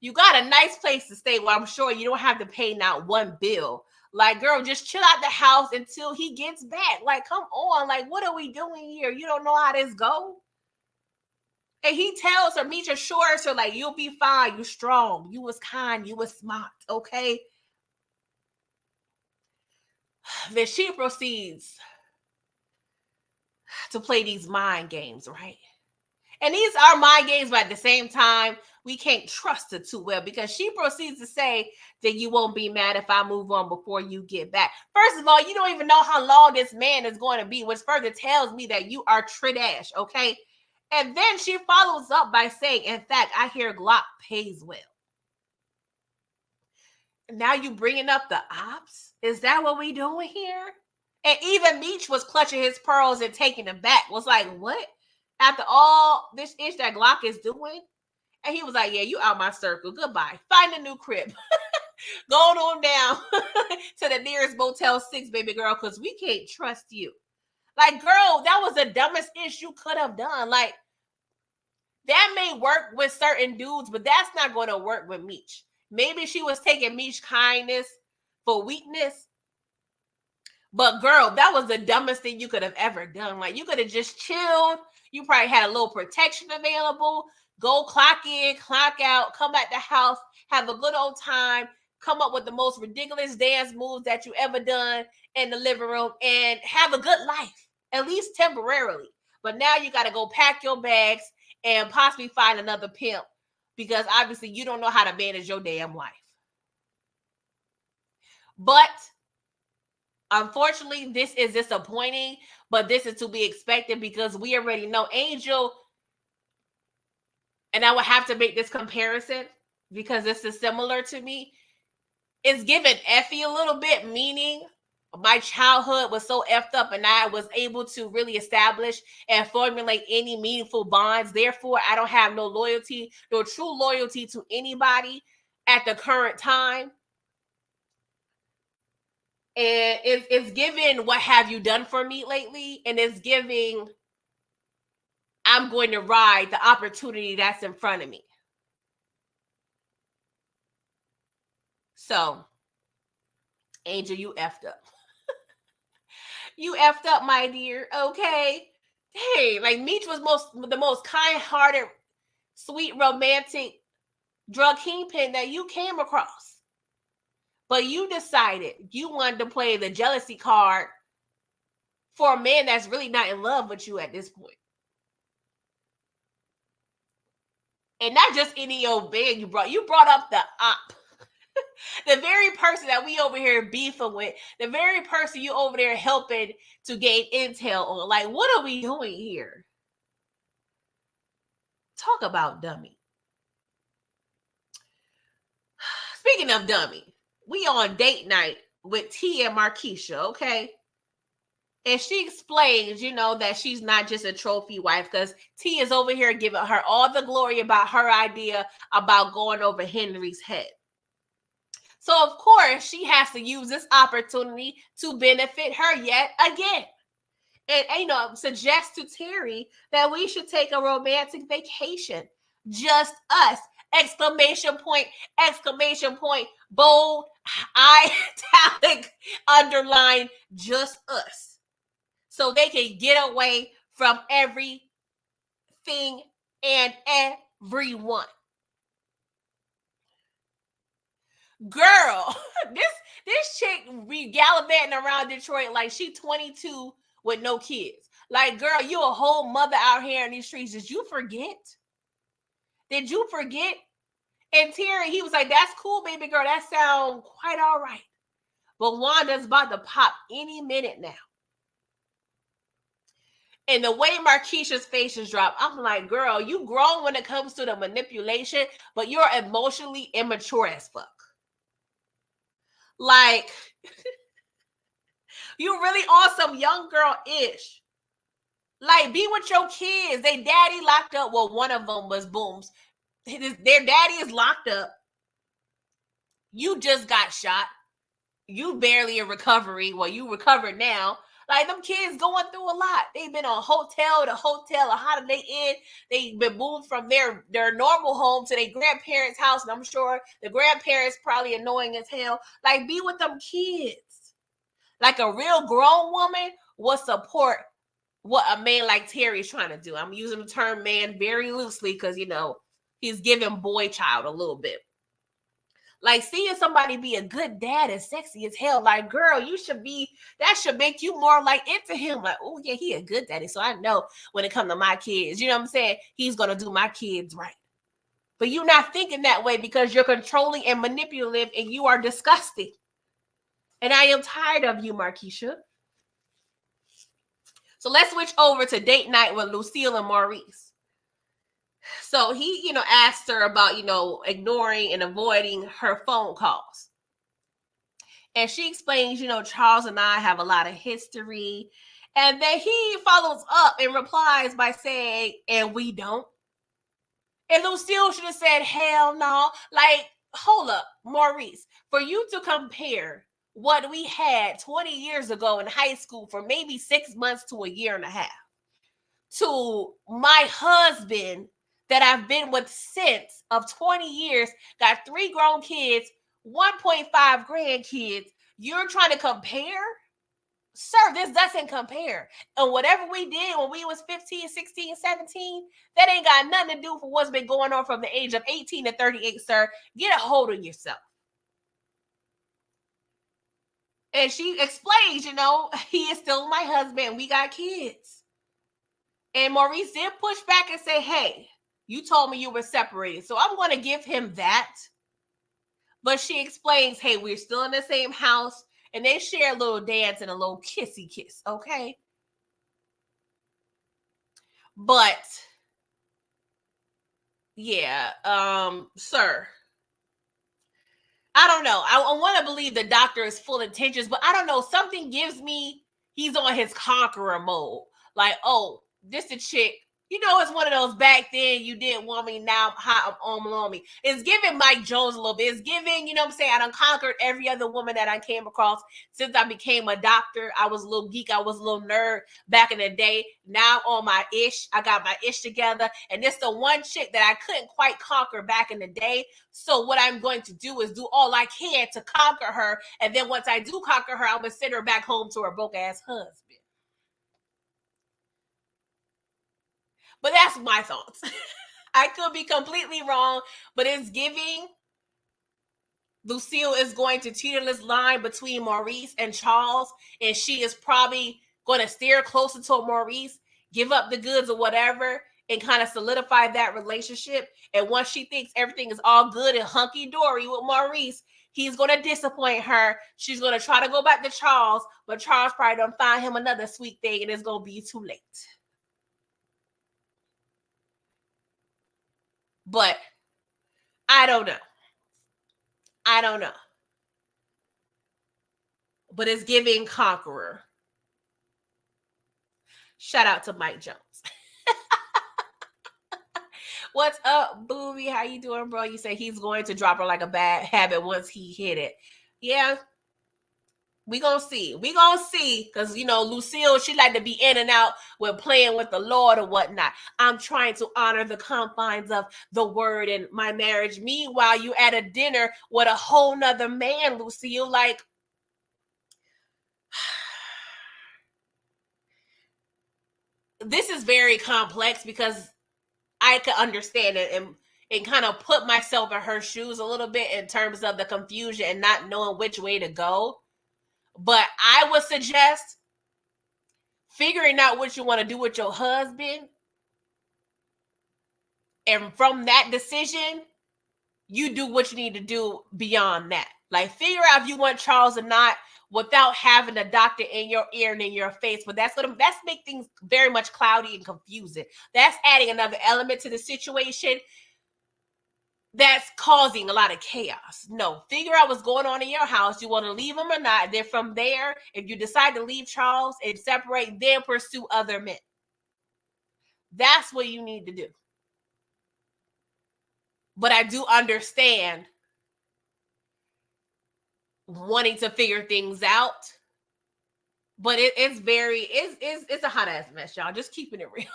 You got a nice place to stay where I'm sure you don't have to pay not one bill. Like, girl, just chill out the house until he gets back. Like, come on. Like, what are we doing here? You don't know how this go? And he tells her, Meech assures her, like, you'll be fine. You strong. You was kind. You was smart. Okay? Then she proceeds to play these mind games, right? And these are mind games, but at the same time, we can't trust her too well because she proceeds to say that you won't be mad if I move on before you get back. First of all, you don't even know how long this man is going to be, which further tells me that you are trash, okay? And then she follows up by saying, in fact, I hear Glock pays well. Now you bringing up the ops? Is that what we doing here? And even Meech was clutching his pearls and taking them back. Was like, what? After all this ish that Glock is doing? And he was like, yeah, you out my circle. Goodbye. Find a new crib. Going on down to the nearest Motel 6, baby girl, because we can't trust you. Like, girl, that was the dumbest ish you could have done. Like, that may work with certain dudes, but that's not going to work with Meech. Maybe she was taking Meech's kindness for weakness. But, girl, that was the dumbest thing you could have ever done. Like, you could have just chilled. You probably had a little protection available. Go clock in, clock out, come back to the house, have a good old time, come up with the most ridiculous dance moves that you ever done in the living room, and have a good life, at least temporarily. But now you got to go pack your bags and possibly find another pimp because obviously you don't know how to manage your damn life. But unfortunately, this is disappointing, but this is to be expected because we already know Angel. And I would have to make this comparison because this is similar to me. It's given Effie a little bit, meaning my childhood was so effed up and I was able to really establish and formulate any meaningful bonds. Therefore, I don't have no loyalty, no true loyalty to anybody at the current time. And it's given what have you done for me lately? And it's giving I'm going to ride the opportunity that's in front of me. So, Angel, you effed up. You effed up, my dear. Okay. Hey, like Meech was the most kind-hearted, sweet, romantic drug kingpin that you came across. But you decided you wanted to play the jealousy card for a man that's really not in love with you at this point. And not just any old man you brought up the op. The very person that we over here beefing with, the very person you over there helping to gain intel on. Like, what are we doing here? Talk about dummy. Speaking of dummy, we on date night with T and Markeisha, okay? And she explains, that she's not just a trophy wife because T is over here giving her all the glory about her idea about going over Henry's head. So, of course, she has to use this opportunity to benefit her yet again. And, suggest to Terry that we should take a romantic vacation. Just us. Exclamation point, bold, italic, underline, just us. So they can get away from everything and everyone. Girl, this chick be gallivanting around Detroit like she 22 with no kids. Like, girl, you a whole mother out here in these streets. Did you forget? And Terry, he was like, that's cool, baby girl. That sounds quite all right. But Wanda's about to pop any minute now. And the way Markeisha's face is dropped, I'm like, girl, you grown when it comes to the manipulation, but you're emotionally immature as fuck. Like, You really on some young girl-ish. Like, be with your kids. They daddy locked up. Well, one of them was Booms. Their daddy is locked up. You just got shot. You barely in recovery. Well, you recovered now. Like, them kids going through a lot. They've been on hotel to hotel, a Holiday Inn. They've been moved from their normal home to their grandparents' house, and I'm sure the grandparents probably annoying as hell. Like, be with them kids. Like, a real grown woman will support what a man like Terry is trying to do. I'm using the term man very loosely because, you know, he's giving boy child a little bit. Like, seeing somebody be a good dad is sexy as hell. Like, girl, you should be, that should make you more like into him. Like, oh yeah, he a good daddy. So I know when it comes to my kids, you know what I'm saying? He's going to do my kids right. But you're not thinking that way because you're controlling and manipulative and you are disgusting. And I am tired of you, Markeisha. So let's switch over to date night with Lucille and Maurice. So he, you know, asked her about, you know, ignoring and avoiding her phone calls. And she explains, you know, Charles and I have a lot of history. And then he follows up and replies by saying, and we don't. And Lucille should have said, hell no. Like, hold up, Maurice, for you to compare what we had 20 years ago in high school for maybe 6 months to a year and a half to my husband that I've been with since of 20 years, got 3 grown kids, 1.5 grandkids. You're trying to compare? Sir, this doesn't compare. And whatever we did when we was 15, 16, 17, that ain't got nothing to do for what's been going on from the age of 18 to 38, sir. Get a hold of yourself. And she explains, you know, he is still my husband. We got kids. And Maurice did push back and say, hey, you told me you were separated. So I'm going to give him that. But she explains, hey, we're still in the same house. And they share a little dance and a little kissy kiss, okay? But, yeah, sir, I don't know. I want to believe the doctor is full of intentions, but I don't know. Something gives me he's on his conqueror mode. Like, oh, this a chick. You know, it's one of those back then you didn't want me, now I'm on me. It's giving Mike Jones a little bit. It's giving, you know what I'm saying? I done conquered every other woman that I came across since I became a doctor. I was a little geek. I was a little nerd back in the day. Now I'm on my ish. I got my ish together. And this the one chick that I couldn't quite conquer back in the day. So what I'm going to do is do all I can to conquer her. And then once I do conquer her, I'm going to send her back home to her broke ass husband. But that's my thoughts. I could be completely wrong, but it's giving Lucille is going to teeter this line between Maurice and Charles, and she is probably going to steer closer to Maurice, give up the goods or whatever, and kind of solidify that relationship. And once she thinks everything is all good and hunky-dory with Maurice, he's going to disappoint her. She's going to try to go back to Charles, but Charles probably don't find him another sweet thing, and it's going to be too late. But I don't know. I don't know. But it's giving conqueror. Shout out to Mike Jones. What's up, Booby? How you doing, bro? You say he's going to drop her like a bad habit once he hit it. Yeah. We gonna see. We gonna see. Because, you know, Lucille, she like to be in and out with playing with the Lord or whatnot. I'm trying to honor the confines of the word in my marriage. Meanwhile, you at a dinner with a whole nother man, Lucille. Like, this is very complex because I could understand it and kind of put myself in her shoes a little bit in terms of the confusion and not knowing which way to go. But I would suggest figuring out what you want to do with your husband. And from that decision, you do what you need to do beyond that. Like, figure out if you want Charles or not without having a doctor in your ear and in your face. But that's make things very much cloudy and confusing. That's adding another element to the situation. that's causing a lot of chaos. No, figure out what's going on in your house. You want to leave him or not? Then from there, if you decide to leave Charles and separate, then pursue other men. That's what you need to do. But I do understand wanting to figure things out. But it's a hot ass mess, y'all. Just keeping it real.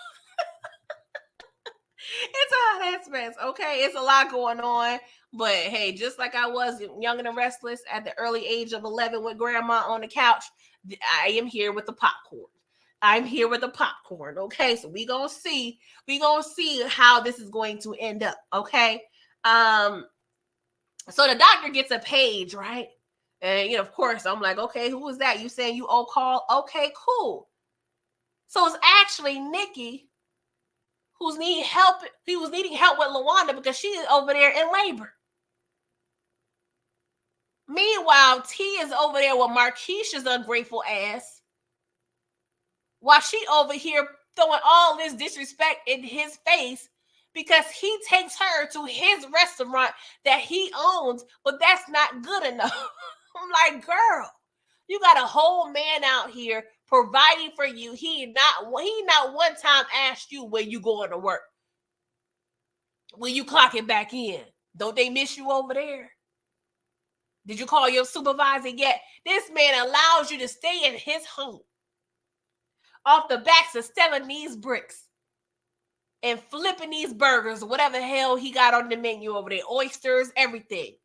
It's a hot ass mess, okay? It's a lot going on. But hey, just like I was young and restless at the early age of 11 with grandma on the couch, I am here with the popcorn. I'm here with the popcorn, okay? So we gonna see how this is going to end up, okay? So the doctor gets a page, right? And of course, I'm like, okay, who is that? You saying you old call? Okay, cool. So it's actually Nikki who's needing help. He was needing help with LaWanda because she is over there in labor. Meanwhile, T is over there with Marquisha's ungrateful ass, while she over here throwing all this disrespect in his face because he takes her to his restaurant that he owns, but that's not good enough. I'm like, girl, you got a whole man out here providing for you. He not one time asked you when you going to work, when you clocking back in. Don't they miss you over there? Did you call your supervisor yet? This man allows you to stay in his home off the backs of selling these bricks and flipping these burgers, whatever the hell he got on the menu over there, oysters, everything.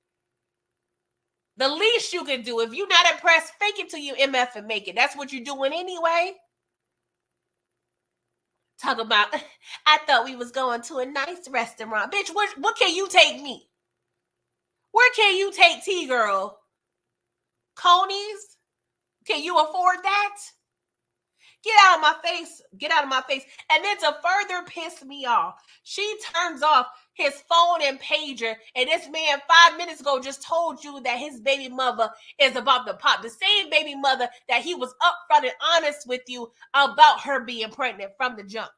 The least you can do, if you're not impressed, fake it till you MF and make it. That's what you're doing anyway. Talk about, I thought we was going to a nice restaurant. Bitch, what can you take me? Where can you take T, girl? Coney's? Can you afford that? Get out of my face. Get out of my face. And then to further piss me off, she turns off his phone and pager. And this man 5 minutes ago just told you that his baby mother is about to pop. The same baby mother that he was upfront and honest with you about her being pregnant from the jump.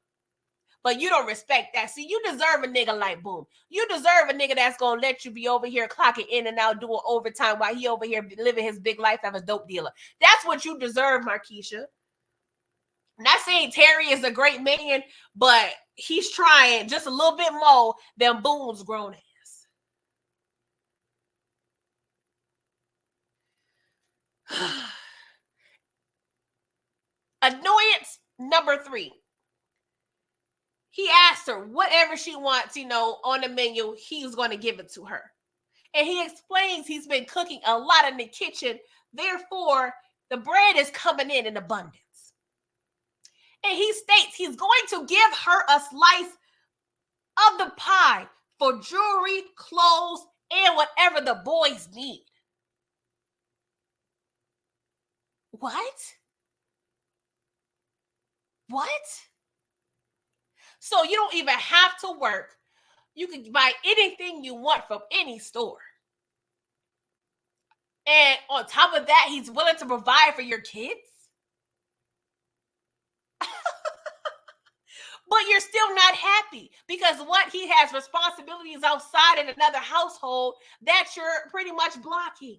But you don't respect that. See, you deserve a nigga like Boom. You deserve a nigga that's going to let you be over here clocking in and out doing overtime while he over here living his big life as a dope dealer. That's what you deserve, Marquisha. Not saying Terry is a great man, but he's trying just a little bit more than Boom's grown ass. Annoyance number 3. He asked her whatever she wants, on the menu, he's going to give it to her. And he explains he's been cooking a lot in the kitchen. Therefore, the bread is coming in abundance. And he states he's going to give her a slice of the pie for jewelry, clothes, and whatever the boys need. What? So you don't even have to work. You can buy anything you want from any store. And on top of that, he's willing to provide for your kids? But you're still not happy because what he has responsibilities outside in another household that you're pretty much blocking.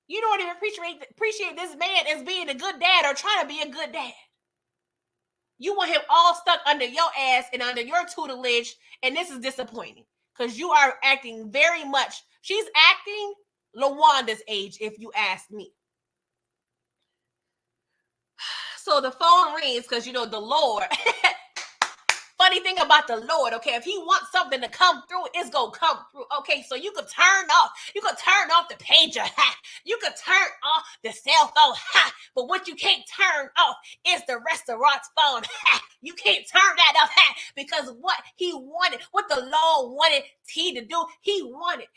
You don't even appreciate this man as being a good dad or trying to be a good dad. You want him all stuck under your ass and under your tutelage, and this is disappointing because you are acting very much. She's acting LaWanda's age, if you ask me. So the phone rings because, the Lord. Funny thing about the Lord, okay, if he wants something to come through, it's going to come through. Okay, so you could turn off the pager, ha. You could turn off the cell phone, ha. But what you can't turn off is the restaurant's phone, ha. You can't turn that off, ha. Because what he wanted, what the Lord wanted T to do, he wanted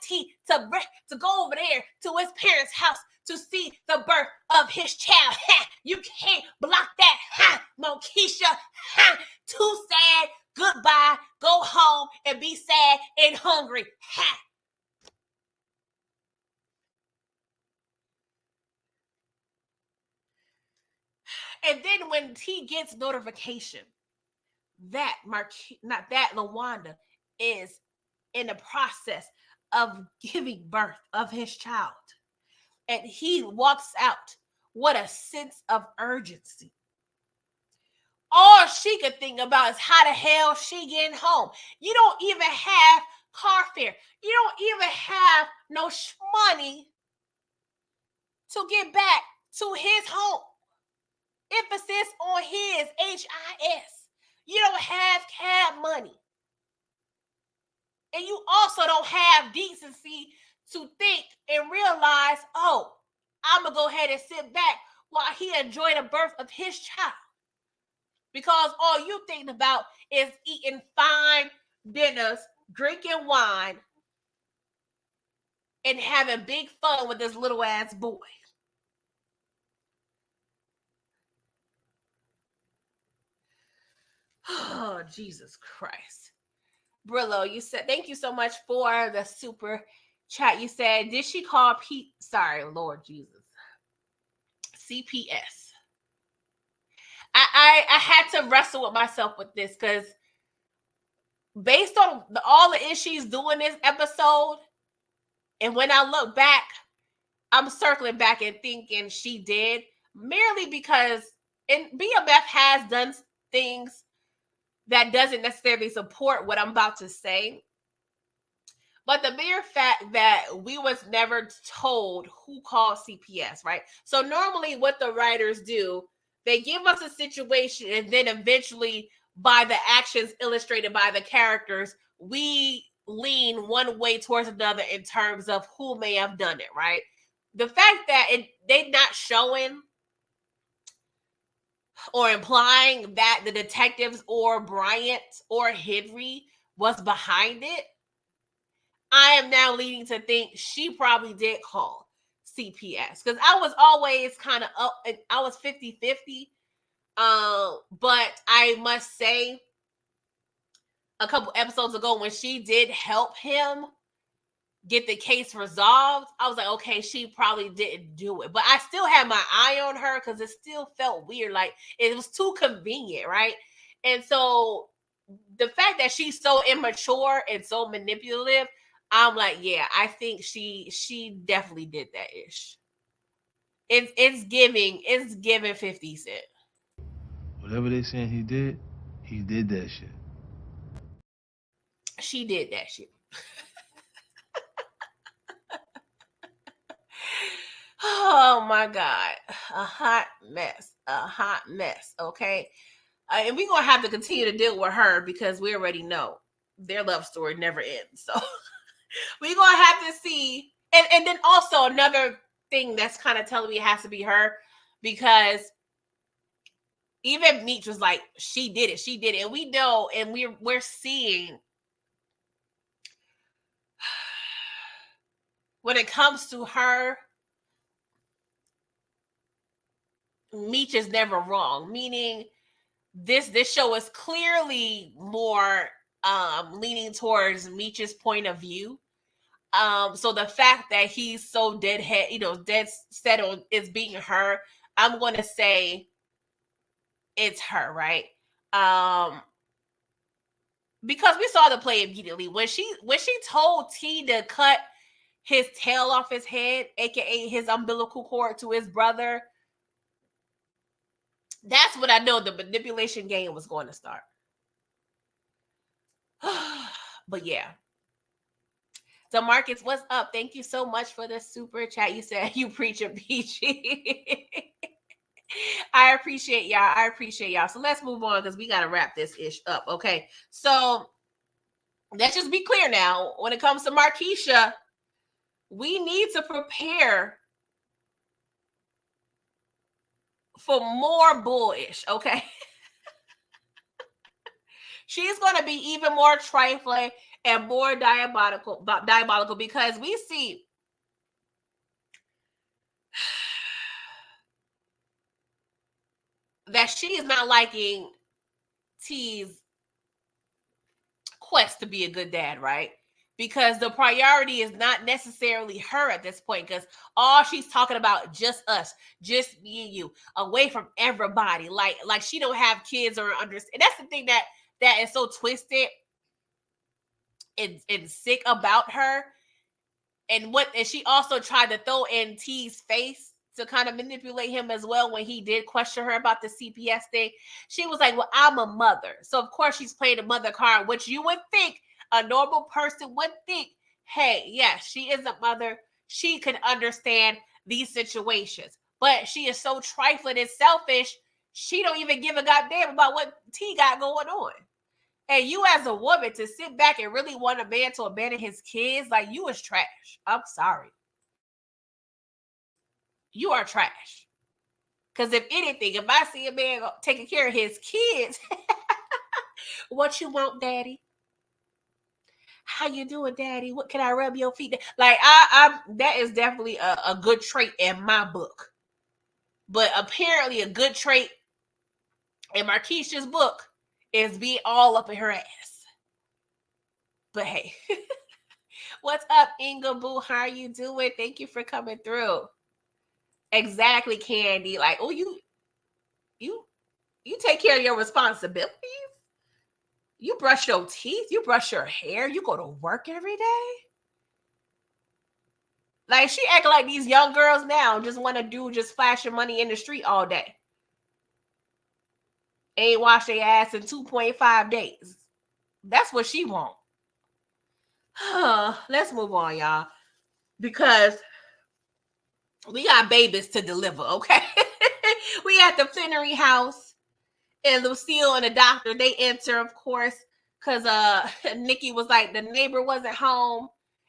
T to go over there to his parents' house to see the birth of his child. Ha! You can't block that. Ha! Marquisha. Ha! Too sad. Goodbye. Go home and be sad and hungry. Ha! And then when he gets notification that LaWanda is in the process of giving birth of his child. And he walks out. What a sense of urgency. All she could think about is how the hell she getting home. You don't even have car fare. You don't even have no money to get back to his home. Emphasis on his, H-I-S. You don't have cab money. And you also don't have decency to think and realize, oh, I'm going to go ahead and sit back while he enjoy the birth of his child. Because all you think about is eating fine dinners, drinking wine, and having big fun with this little ass boy. Oh, Jesus Christ. Brillo, you said, thank you so much for the super chat. You said, did she call Pete? Sorry, Lord Jesus. CPS. I had to wrestle with myself with this because based on all the issues doing this episode, and when I look back, I'm circling back and thinking she did, merely because BMF has done things that doesn't necessarily support what I'm about to say. But the mere fact that we was never told who called CPS, right? So normally what the writers do, they give us a situation and then eventually by the actions illustrated by the characters, we lean one way towards another in terms of who may have done it, right? The fact that they not showing or implying that the detectives or Bryant or Henry was behind it, I am now leading to think she probably did call CPS because I was always kind of up. I was 50-50. But I must say a couple episodes ago when she did help him get the case resolved, I was like, okay, she probably didn't do it. But I still had my eye on her because it still felt weird. Like it was too convenient, right? And so the fact that she's so immature and so manipulative, I'm like, yeah, I think she definitely did that ish. It's giving 50 Cent. Whatever they saying he did that shit. She did that shit. Oh my God. A hot mess. Okay. And we're going to have to continue to deal with her because we already know their love story never ends. So we're going to have to see. And then also another thing that's kind of telling me it has to be her because even Meech was like, she did it. And we know, and we're seeing when it comes to her, Meech is never wrong. Meaning this show is clearly more leaning towards Meech's point of view. So the fact that he's so dead set on is being her, I'm going to say it's her, right? Because we saw the play immediately when she told T to cut his tail off his head, aka his umbilical cord, to his brother. That's when I know the manipulation game was going to start. But yeah. So Marcus, what's up? Thank you so much for the super chat. You said you preach a PG. I appreciate y'all. So let's move on because we got to wrap this ish up. Okay. So let's just be clear now. When it comes to Markeisha, we need to prepare for more bullish. Okay. She's going to be even more trifling and more diabolical because we see that she is not liking T's quest to be a good dad, right? Because the priority is not necessarily her at this point because all she's talking about just us, just me and you, away from everybody. Like she don't have kids or understand. That's the thing that that is so twisted and sick about her. And she also tried to throw in T's face to kind of manipulate him as well when he did question her about the CPS thing. She was like, well, I'm a mother. So, of course, she's playing the mother card, which you would think a normal person would think, hey, yes, she is a mother. She can understand these situations. But she is so trifling and selfish, she don't even give a goddamn about what T got going on. And you as a woman to sit back and really want a man to abandon his kids, like, you is trash. I'm sorry. You are trash. Because if anything, if I see a man taking care of his kids, what you want, daddy? How you doing, daddy? What can I rub your feet? Like, I that is definitely a good trait in my book. But apparently a good trait in Marquisha's book is be all up in her ass. But hey, what's up, Inga Boo? How are you doing? Thank you for coming through. Exactly, Candy. Like, oh, you take care of your responsibilities. You brush your teeth. You brush your hair. You go to work every day. Like, she act like these young girls now just want to do just flashing money in the street all day. Ain't wash their ass in 2.5 days. That's what she want. Let's move on, y'all, because we got babies to deliver, okay? We at the Flannery house, and Lucille and the doctor, they enter, of course, because Nikki was like, the neighbor wasn't home,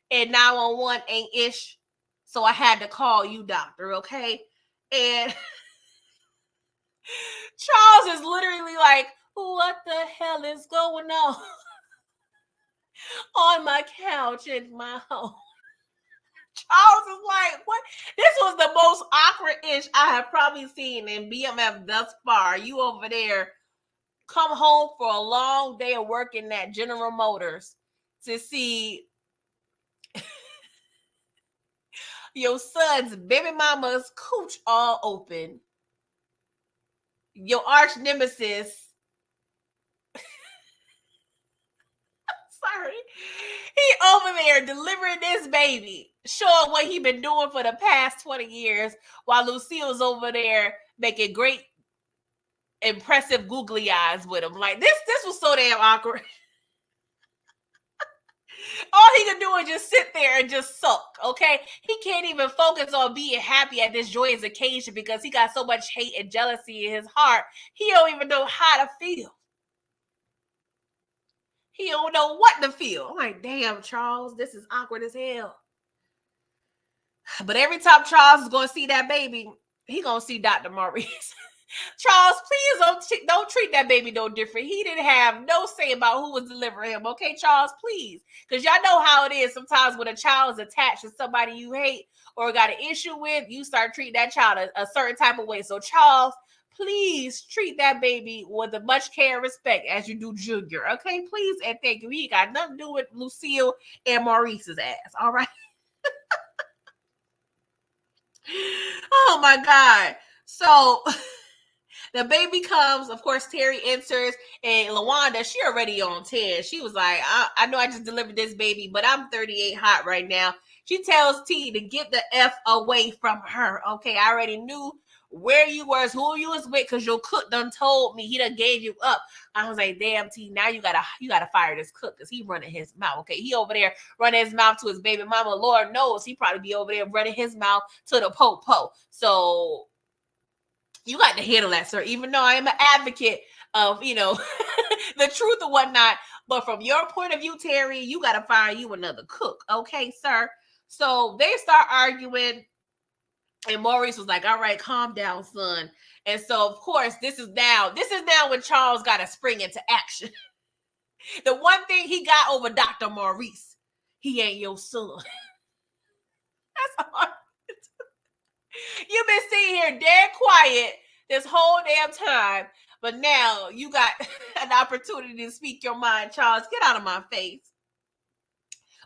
and 911 ain't ish, so I had to call you, doctor, okay? And Charles is literally like, what the hell is going on my couch in my home? Charles is like, what? This was the most awkward-ish I have probably seen in BMF thus far. You over there, come home for a long day of working at General Motors to see your son's baby mama's cooch all open. Your arch nemesis. Sorry. He over there delivering this baby, showing what he been doing for the past 20 years, while Lucille's over there making great, impressive googly eyes with him. Like, this was so damn awkward. All he can do is just sit there and just suck, okay? He can't even focus on being happy at this joyous occasion because he got so much hate and jealousy in his heart. He don't even know how to feel. He don't know what to feel. I'm like, damn, Charles, this is awkward as hell. But every time Charles is going to see that baby, he going to see Dr. Maurice. Charles, please don't treat that baby no different. He didn't have no say about who was delivering him. Okay, Charles, please. Because y'all know how it is sometimes when a child is attached to somebody you hate or got an issue with, you start treating that child a certain type of way. So, Charles, please treat that baby with as much care and respect as you do Junior. Okay, please and thank you. He got nothing to do with Lucille and Maurice's ass. All right. Oh my God. So the baby comes, of course, Terry enters, and LaWanda, she already on 10. She was like, I know I just delivered this baby, but I'm 38 hot right now. She tells T to get the F away from her. Okay, I already knew where you was, who you was with, because your cook done told me, he done gave you up. I was like, damn, T, now you gotta fire this cook because he running his mouth. Okay, he over there running his mouth to his baby mama. Lord knows he probably be over there running his mouth to the po-po. So you got to handle that, sir, even though I am an advocate of, the truth or whatnot. But from your point of view, Terry, you got to find you another cook. Okay, sir? So they start arguing. And Maurice was like, all right, calm down, son. And so, of course, this is now when Charles got to spring into action. The one thing he got over Dr. Maurice, he ain't your son. That's all. You've been sitting here dead quiet this whole damn time, but now you got an opportunity to speak your mind, Charles. Get out of my face.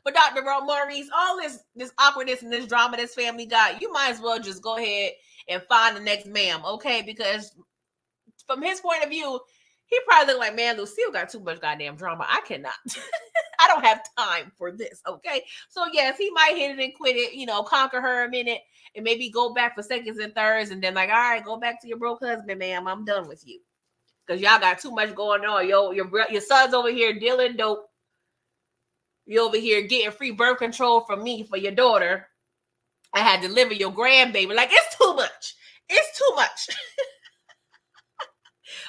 But Dr. Maurice, all this awkwardness and this drama this family got, you might as well just go ahead and find the next ma'am, okay? Because from his point of view, He probably looked like, man, Lucille got too much goddamn drama. I cannot. I don't have time for this, okay? So, yes, he might hit it and quit it, you know, conquer her a minute and maybe go back for seconds and thirds and then like, all right, go back to your broke husband, ma'am. I'm done with you. Because y'all got too much going on. Your son's over here dealing dope. You over here getting free birth control from me for your daughter. I had to deliver your grandbaby. Like, it's too much. It's too much.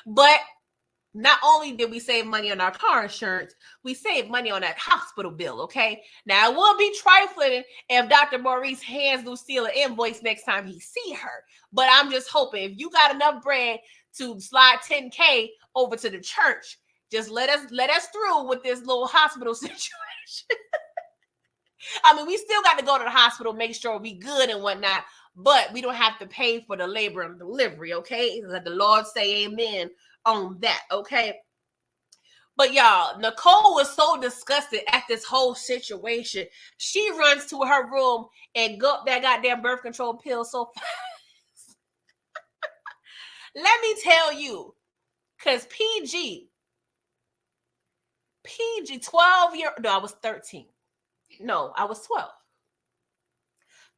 But not only did we save money on our car insurance, we saved money on that hospital bill, okay? Now, it will be trifling if Dr. Maurice hands Lucille an invoice next time he see her. But I'm just hoping if you got enough bread to slide $10K over to the church, just let us through with this little hospital situation. I mean, we still got to go to the hospital, make sure we good and whatnot, but we don't have to pay for the labor and delivery, okay? Let the Lord say amen on that, okay? But y'all, Nicole was so disgusted at this whole situation. She runs to her room and gulp that goddamn birth control pill so fast. Let me tell you, because PG, 12-year-old, no, I was 13. No, I was 12.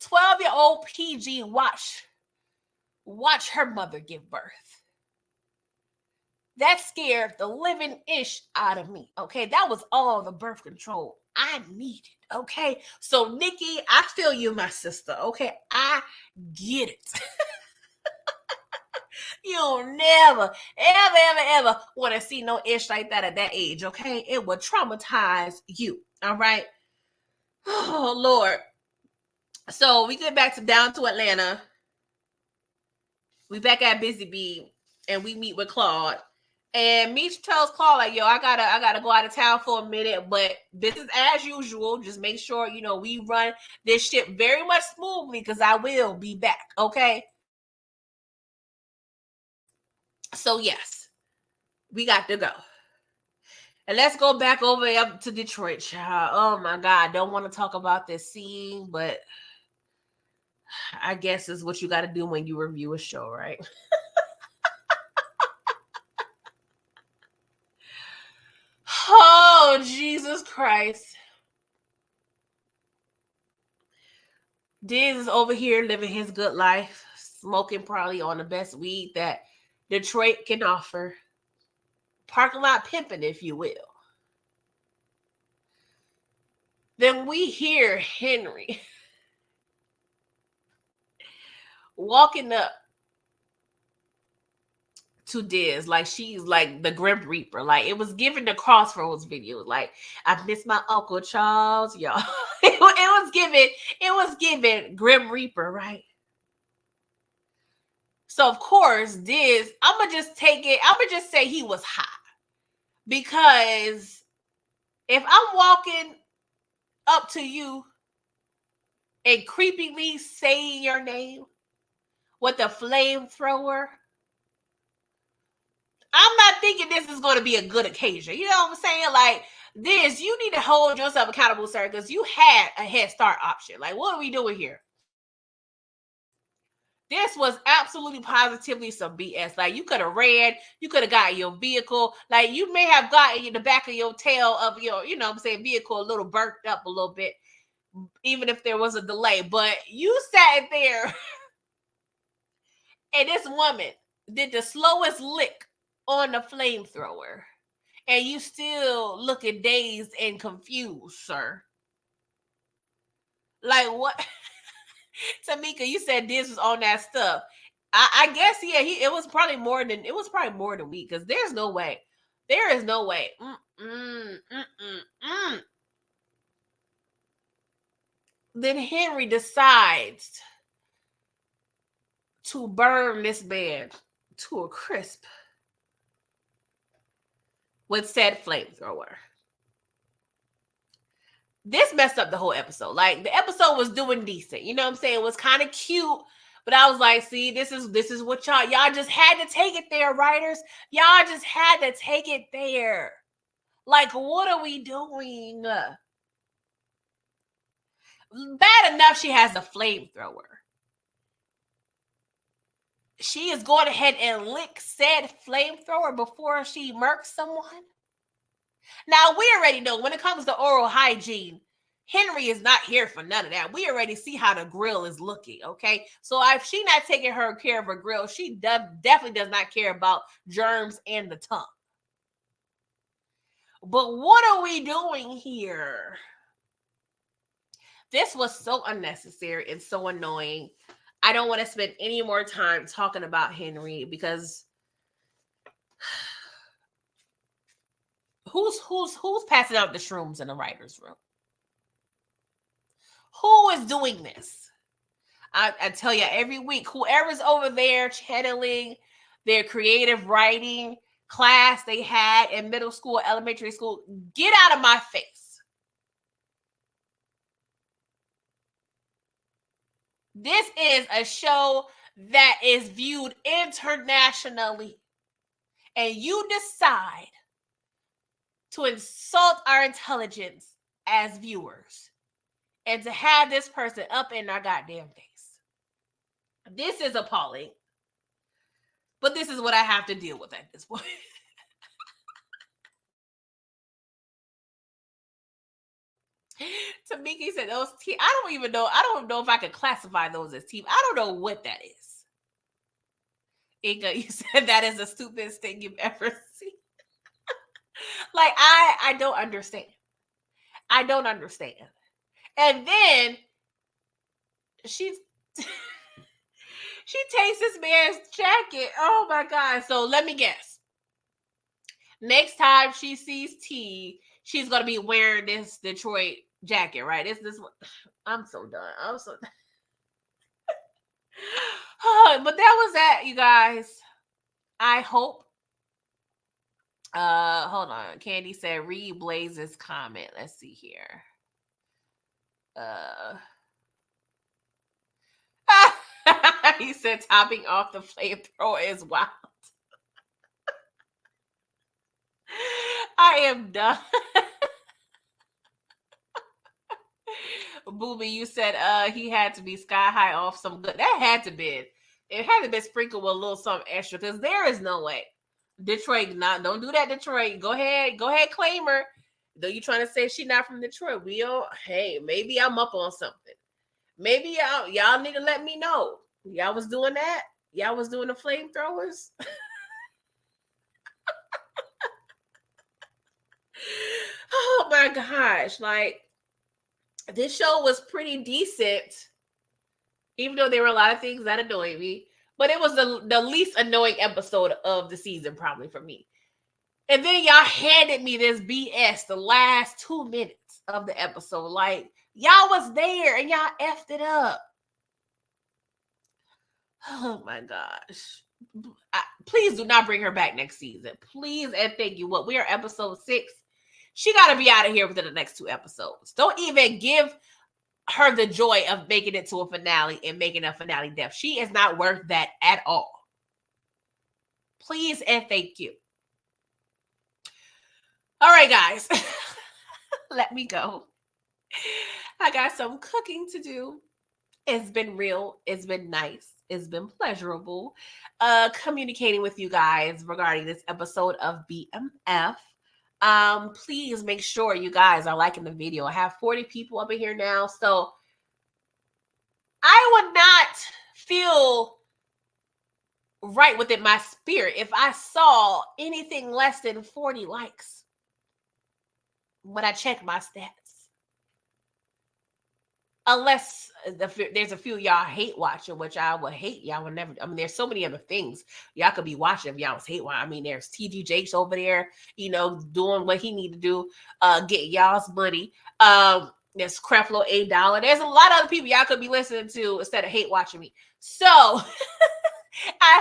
12-year-old PG watch her mother give birth. That scared the living ish out of me. Okay, that was all the birth control I needed. Okay, so Nikki, I feel you, my sister. Okay, I get it. You'll never, ever want to see no ish like that at that age. Okay, it will traumatize you. All right. Oh Lord. So we get back to down to Atlanta. We back at Busy Bee and we meet with Claude. And Meech tells Claude, like, yo, I gotta go out of town for a minute, but business as usual. Just make sure, you know, we run this ship very much smoothly because I will be back. Okay. So yes, we got to go. And let's go back over up to Detroit, child. Oh my God. Don't want to talk about this scene, but I guess it's what you got to do when you review a show, right? Oh, Jesus Christ. Diz is over here living his good life, smoking probably on the best weed that Detroit can offer. Parking lot pimping, if you will. Then we hear Henry walking up to Diz like she's like the Grim Reaper. Like it was given the Crossroads video. Like, I miss my Uncle Charles, y'all. it was given Grim Reaper, right? So of course, Diz, I'ma just say he was high. Because if I'm walking up to you and creepily saying your name with a flamethrower, I'm not thinking this is going to be a good occasion. You know what I'm saying? Like, this, you need to hold yourself accountable, sir, because you had a head start option. Like, what are we doing here? This was absolutely positively some BS. Like, you could have ran, you could have gotten your vehicle. Like, you may have gotten in the back of your tail of your, you know what I'm saying, vehicle a little burnt up a little bit, even if there was a delay. But you sat there and this woman did the slowest lick on the flamethrower, and you still looking dazed and confused, sir. Like, what? Tamika, you said this was on that stuff. I guess, yeah, it was probably more than a week, because there's no way. There is no way. Then Henry decides to burn this man to a crisp with said flamethrower. This messed up the whole episode. Like, the episode was doing decent. You know what I'm saying? It was kind of cute. But I was like, see, this is what y'all just had to take it there, writers. Y'all just had to take it there. Like, what are we doing? Bad enough she has a flamethrower. she is going ahead and lick said flamethrower before she murks someone. Now, we already know when it comes to oral hygiene, Henry is not here for none of that. We already see how the grill is looking, okay? So if she not taking her care of her grill, she definitely does not care about germs and the tongue. But what are we doing here? This was so unnecessary and so annoying. I don't want to spend any more time talking about Henry because who's passing out the shrooms in the writer's room? Who is doing this? I tell you every week, whoever's over there channeling their creative writing class they had in middle school, elementary school, get out of my face. This is a show that is viewed internationally, and you decide to insult our intelligence as viewers and to have this person up in our goddamn face. This is appalling, but this is what I have to deal with at this point. Tamiki said those teeth. I don't even know if I could classify those as teeth. I don't know what that is. Inga, you said that is the stupidest thing you've ever seen. Like, I don't understand. I don't understand. And then she takes this man's jacket. Oh my God. So let me guess. Next time she sees T, she's gonna be wearing this Detroit jacket, right? This one. I'm so done. But that was that, you guys. I hope. Hold on. Candy said read Blaze's comment. Let's see here. He said topping off the flamethrower is wild. I am done. Booby, you said he had to be sky high off some good. That had to be. It had to be sprinkled with a little something extra because there is no way. Detroit, don't do that, Detroit. Go ahead, claim her. Though you trying to say she not from Detroit. Hey, maybe I'm up on something. Maybe y'all need to let me know. Y'all was doing that? Y'all was doing the flamethrowers? Oh my gosh. Like, this show was pretty decent. Even though there were a lot of things that annoyed me. But it was the least annoying episode of the season, probably for me. And then y'all handed me this BS the last 2 minutes of the episode. Like, y'all was there and y'all effed it up. Oh my gosh. Please do not bring her back next season. Please and thank you. We are episode 6. She got to be out of here within the next 2 episodes. Don't even give her the joy of making it to a finale and making a finale death. She is not worth that at all. Please and thank you. All right, guys. Let me go. I got some cooking to do. It's been real. It's been nice. It's been pleasurable communicating with you guys regarding this episode of BMF. Please make sure you guys are liking the video. I have 40 people up in here now, so I would not feel right within my spirit if I saw anything less than 40 likes when I check my stats. Unless there's a few y'all hate watching, which I would hate. Y'all would never. I mean, there's so many other things y'all could be watching if y'all was hate watching. I mean, there's TG Jakes over there, doing what he need to do, get y'all's money. There's Creflo $8. There's a lot of other people y'all could be listening to instead of hate watching me. So I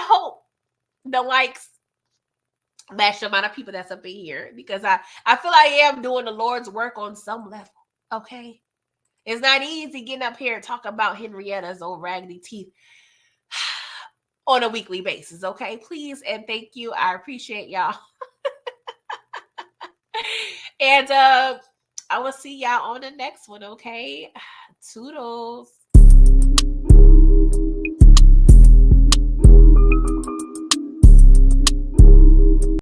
hope the likes match the amount of people that's up in here because I feel like I am doing the Lord's work on some level. Okay. It's not easy getting up here and talk about Henrietta's old raggedy teeth on a weekly basis, okay? Please and thank you. I appreciate y'all. And I will see y'all on the next one, okay? Toodles.